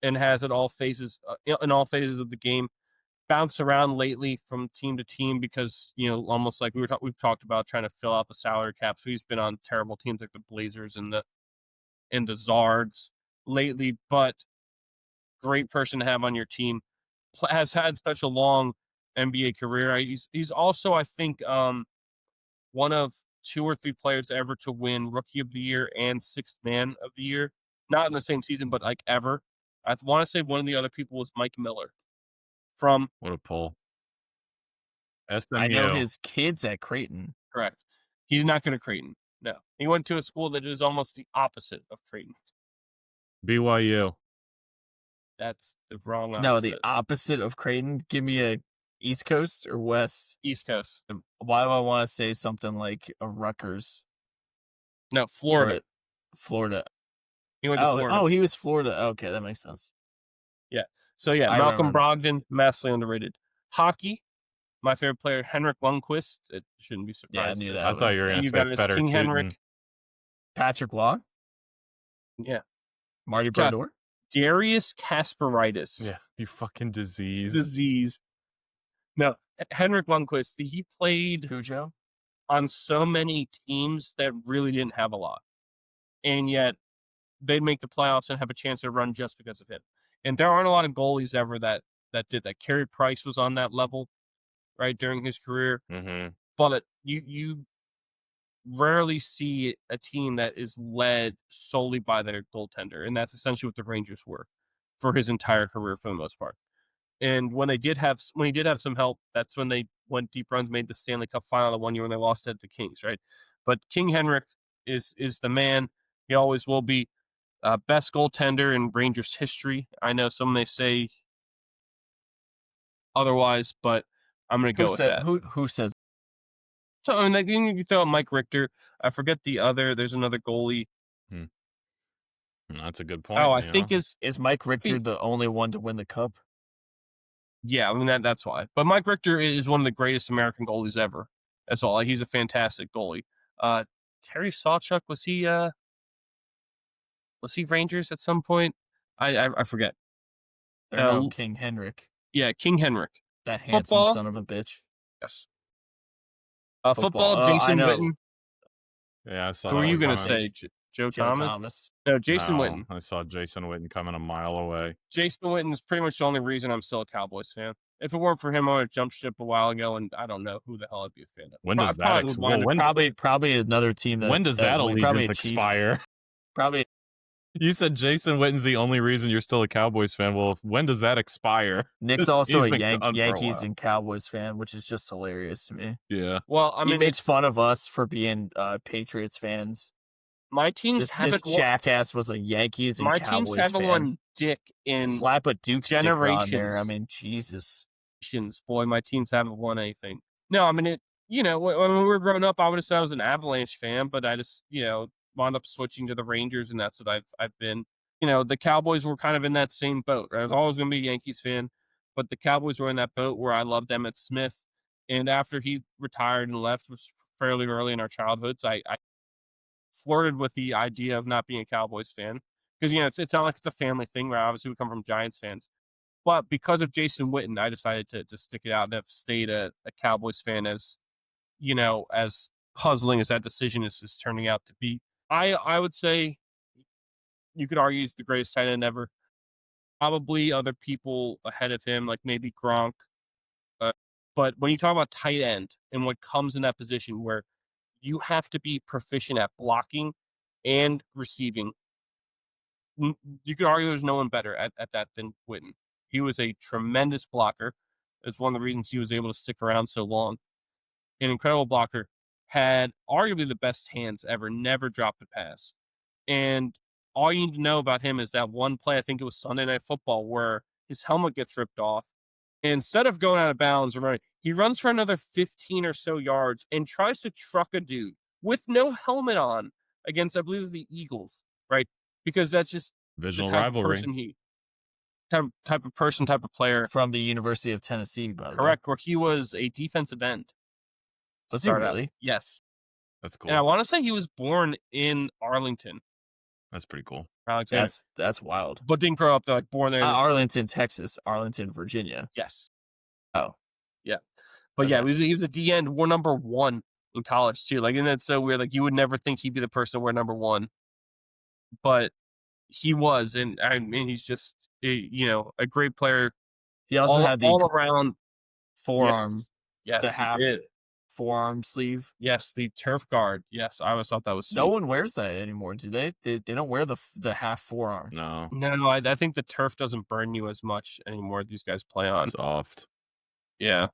and has it all phases in all phases of the game. Bounce around lately from team to team because almost like we've talked about trying to fill out the salary cap. So he's been on terrible teams like the Blazers and the Zards lately, but great person to have on your team. Has had such a long NBA career. He's also, I think, one of 2 or 3 players ever to win Rookie of the Year and Sixth Man of the Year. Not in the same season, but like ever. I want to say one of the other people was Mike Miller. From What a pull. SMU. I know his kids at Creighton. Correct. He did not go to Creighton. No. He went to a school that is almost the opposite of Creighton. BYU. That's the wrong opposite. No, the opposite of Creighton. Give me a East Coast or West? East Coast. Why do I want to say something like a Rutgers? No, Florida. Florida. He went to Florida. Oh, he was Florida. Okay, that makes sense. Yeah. So yeah, Malcolm Brogdon, massively underrated. Hockey, my favorite player, Henrik Lundqvist. It shouldn't be surprised. Yeah, I knew that. I thought you were going to say better. King Henrik. Patrick Law? Yeah. Marty Brodeur? Darius Kasparaitis. Yeah, you fucking disease. No, Henrik Lundqvist, he played Cujo? on so many teams that really didn't have a lot. And yet they'd make the playoffs and have a chance to run just because of him. And there aren't a lot of goalies ever that did that. Carey Price was on that level, right, during his career. Mm-hmm. But you rarely see a team that is led solely by their goaltender. And that's essentially what the Rangers were for his entire career for the most part. And when he did have some help, that's when they went deep runs, made the Stanley Cup final the one year when they lost at the Kings, right? But King Henrik is the man. He always will be. Best goaltender in Rangers history. I know some may say otherwise, but I'm going to go with that. Who says? So I mean, you throw out Mike Richter. I forget the other. There's another goalie. That's a good point. Oh, I think is Mike Richter the only one to win the cup? Yeah, I mean that's why. But Mike Richter is one of the greatest American goalies ever. That's all. He's a fantastic goalie. Terry Sawchuk, was he Rangers at some point? I forget. King Henrik. Yeah, King Henrik. That handsome son of a bitch. Yes. Football, Jason Witten. Yeah, I saw. Who are you going to say? Joe Thomas? No, Jason Witten. I saw Jason Witten coming a mile away. Jason Witten is pretty much the only reason I'm still a Cowboys fan. If it weren't for him, I would have jumped ship a while ago, and I don't know who the hell I'd be a fan of. When does that probably another team that. When does that allegiance expire? Probably You said Jason Witten's the only reason you're still a Cowboys fan. Well, when does that expire? Nick's 'Cause also he's a been gone for a Yankees while. and Cowboys fan, which is just hilarious to me. Yeah. Well, I He mean, makes fun of us for being Patriots fans. my teams This haven't won. jackass was a Yankees and My teams Cowboys haven't fan. won dick in Slap a Duke sticker on there. I generations. mean, Jesus. Boy, my teams haven't won anything. No, I mean, when we were growing up, I would have said I was an Avalanche fan, but I just, wound up switching to the Rangers, and that's what I've been. The Cowboys were kind of in that same boat. Right? I was always going to be a Yankees fan, but the Cowboys were in that boat where I loved Emmett Smith. And after he retired and left, which was fairly early in our childhoods, I flirted with the idea of not being a Cowboys fan because, it's not like it's a family thing where obviously we come from Giants fans. But because of Jason Witten, I decided to stick it out and have stayed a Cowboys fan as puzzling as that decision is turning out to be. I would say you could argue he's the greatest tight end ever. Probably other people ahead of him, like maybe Gronk. But when you talk about tight end and what comes in that position where you have to be proficient at blocking and receiving, you could argue there's no one better at that than Witten. He was a tremendous blocker. It's one of the reasons he was able to stick around so long. An incredible blocker, had arguably the best hands ever, never dropped a pass. And all you need to know about him is that one play, I think it was Sunday Night Football, where his helmet gets ripped off. And instead of going out of bounds, he runs for another 15 or so yards and tries to truck a dude with no helmet on against, I believe, it was the Eagles, right? Because that's just Visual the type rivalry. of person type of person, type of player. From the University of Tennessee, by the way. Correct, where he was a defensive end. Was he really? Yes. That's cool. And I want to say he was born in Arlington, That's pretty cool. Alexander, That's wild. but didn't grow up there, like born there. Arlington, Texas. Arlington, Virginia. Yes. Oh. Yeah. But yeah, Okay. he was a D end, wore number 1 in college too. Like, and that's so weird. Like, you would never think he'd be the person to wear number 1, but he was, and I mean, he's just a great player. He also had the all around forearm, Yes, the he half did. forearm sleeve. Yes, the turf guard. Yes, I always thought that was sweet. No one wears that anymore, do they? They don't wear the half forearm. No. No, I think the turf doesn't burn you as much anymore. These guys play on. Soft. Yeah.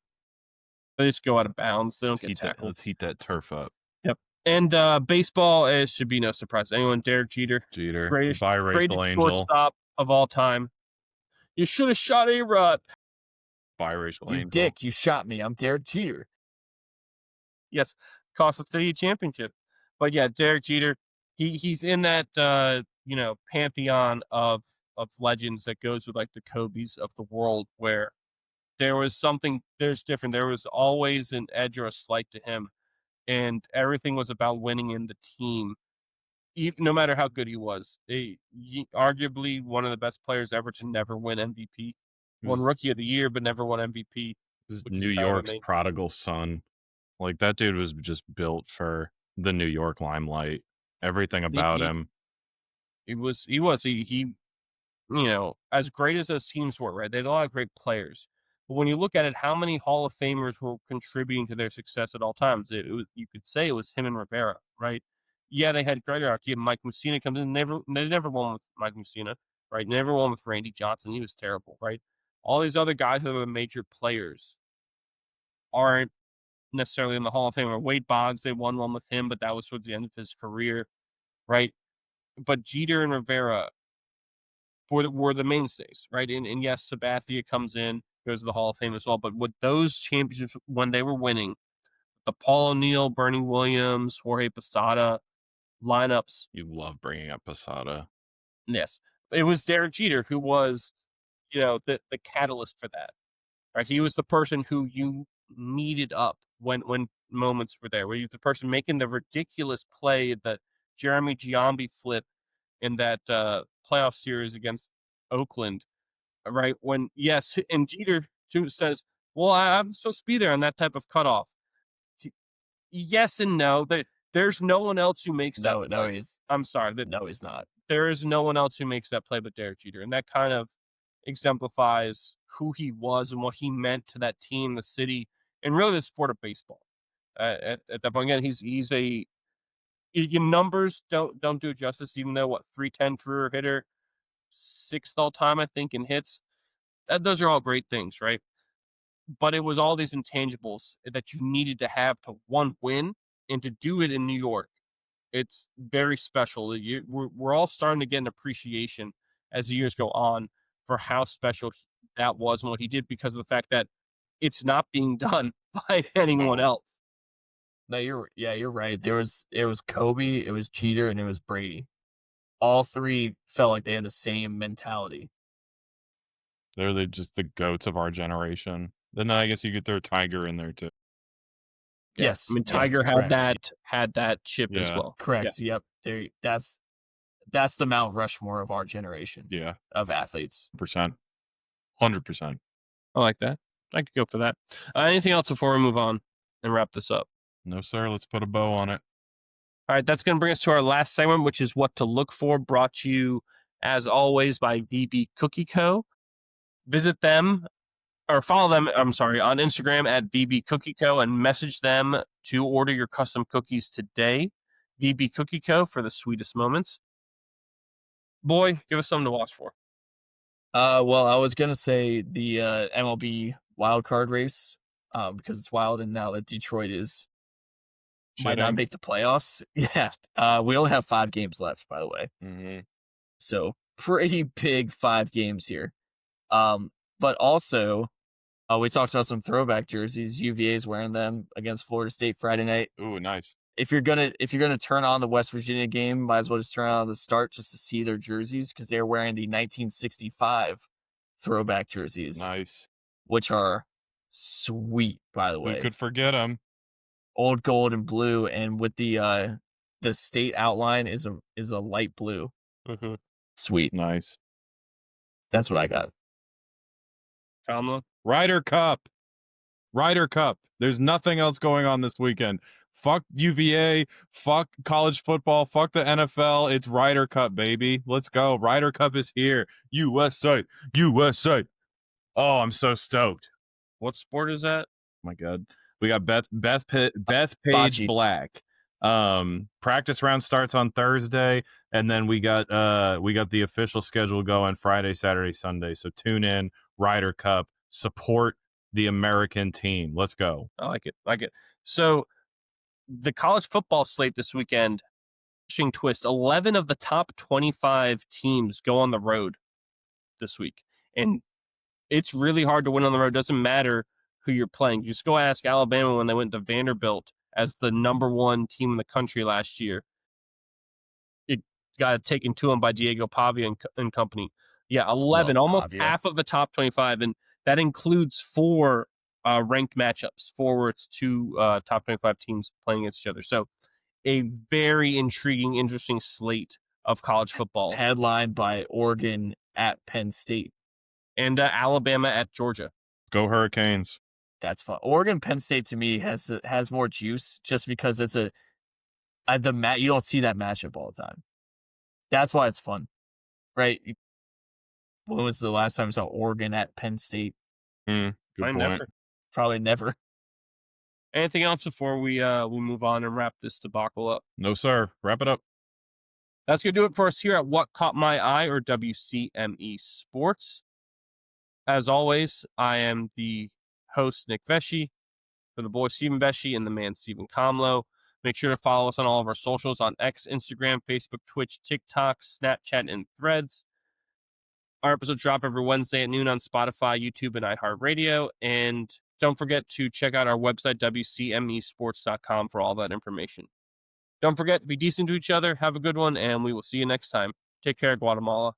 They just go out of bounds. They don't get tackled. Let's heat that turf up. Yep. And baseball, it should be no surprise to anyone. Derek Jeter. Greatest Biracial angel. shortstop of all time. You should have shot A-Rod. Biracial You angel. dick, you shot me. I'm Derek Jeter. Yes. Cost us the championship. But yeah, Derek Jeter, he's in that pantheon of legends that goes with like the Kobes of the world, where there's different. There was always an edge or a slight to him, and everything was about winning in the team, no matter how good he was. Arguably one of the best players ever to never win MVP. Won Rookie of the Year, but never won MVP. New York's prodigal son. Like, that dude was just built for the New York limelight. Everything about him. He as great as those teams were, right? They had a lot of great players. But when you look at it, how many Hall of Famers were contributing to their success at all times? You could say it was him and Rivera, right? Yeah, they had great arc. Mike Mussina comes in. They never won with Mike Mussina, right? Never won with Randy Johnson. He was terrible, right? All these other guys who are major players aren't necessarily in the Hall of Fame. Or Wade Boggs, they won one with him, but that was towards the end of his career, right? But Jeter and Rivera were the mainstays, right? And yes, Sabathia comes in, goes to the Hall of Fame as well. But with those championships, when they were winning, the Paul O'Neill, Bernie Williams, Jorge Posada lineups. You love bringing up Posada. Yes. It was Derek Jeter who was, the catalyst for that, right? He was the person who you needed up when moments were there. Where he was the person making the ridiculous play, the Jeremy Giambi flip in that playoff series against Oakland, right? And Jeter too says, well, I'm supposed to be there on that type of cutoff. Yes and no. There's no one else who makes that play. No, he's not. There is no one else who makes that play but Derek Jeter. And that kind of exemplifies who he was and what he meant to that team, the city, and really the sport of baseball. At that point, again, he's your numbers don't do it justice. Even though 310 career hitter, 6th all time I think in hits. Those are all great things, right? But it was all these intangibles that you needed to have to win and to do it in New York. It's very special. We're all starting to get an appreciation as the years go on for how special that was and what he did because of the fact that it's not being done by anyone else. No, you're right. It was Kobe, it was Jeter, and it was Brady. All three felt like they had the same mentality. They're just the goats of our generation. And then I guess you could throw Tiger in there too. Yes, I mean, yes, Tiger correct. had that chip as Yeah. well. Correct. Yep. That's the Mount Rushmore of our generation Yeah, of athletes. 100%. I like that. I could go for that. Anything else before we move on and wrap this up? No, sir. Let's put a bow on it. All right, that's going to bring us to our last segment, which is what to look for, brought to you, as always, by VB Cookie Co. Visit them or follow them, on Instagram at VB Cookie Co. and message them to order your custom cookies today. VB Cookie Co. for the sweetest moments. Boy, give us something to watch for. Well, I was gonna say the MLB wild card race, because it's wild, and now that Detroit might not Shitting. make the playoffs. Yeah. We only have 5 games left, by the way. Mm-hmm. So pretty big 5 games here. But also, we talked about some throwback jerseys. UVA's wearing them against Florida State Friday night. Ooh, nice. If you're gonna turn on the West Virginia game, might as well just turn on the start just to see their jerseys because they're wearing the 1965 throwback jerseys, Nice. which are sweet, by the way. Who could forget them? Old gold and blue, and with the state outline is a light blue. Mm-hmm. Sweet. Nice. That's what I got. Kamala? Ryder Cup. Ryder Cup. There's nothing else going on this weekend. Fuck UVA. Fuck college football. Fuck the NFL. It's Ryder Cup, baby. Let's go. Ryder Cup is here. USA. USA. Oh, I'm so stoked. What sport is that? Oh my God. We got Beth Page Bocce. Black. Practice round starts on Thursday, and then we got the official schedule going Friday, Saturday, Sunday. So tune in. Ryder Cup. Support the American team. Let's go. I like it. So the college football slate this weekend, interesting twist. 11 of the top 25 teams go on the road this week. And it's really hard to win on the road. Doesn't matter who you're playing. You just go ask Alabama when they went to Vanderbilt as the number 1 team in the country last year. It got taken to them by Diego Pavia and company. Yeah, 11, almost Pavia. half of the top 25. And that includes 4 ranked matchups, 4 where it's 2 top 25 teams playing against each other. So a very intriguing, interesting slate of college football. Headlined by Oregon at Penn State. And Alabama at Georgia. Go Hurricanes. That's fun. Oregon Penn State to me has more juice just because it's you don't see that matchup all the time. That's why it's fun, right? When was the last time I saw Oregon at Penn State? Good point. Never. Probably never. Anything else before we move on and wrap this debacle up? No, sir. Wrap it up. That's going to do it for us here at What Caught My Eye, or WCME Sports. As always, I am the host, Nick Vesci, for the boy Stephen Vesci and the man Stephen Comlow. Make sure to follow us on all of our socials on X, Instagram, Facebook, Twitch, TikTok, Snapchat, and Threads. Our episodes drop every Wednesday at noon on Spotify, YouTube, and iHeartRadio. And don't forget to check out our website, WCMEsports.com, for all that information. Don't forget to be decent to each other. Have a good one, and we will see you next time. Take care, Guatemala.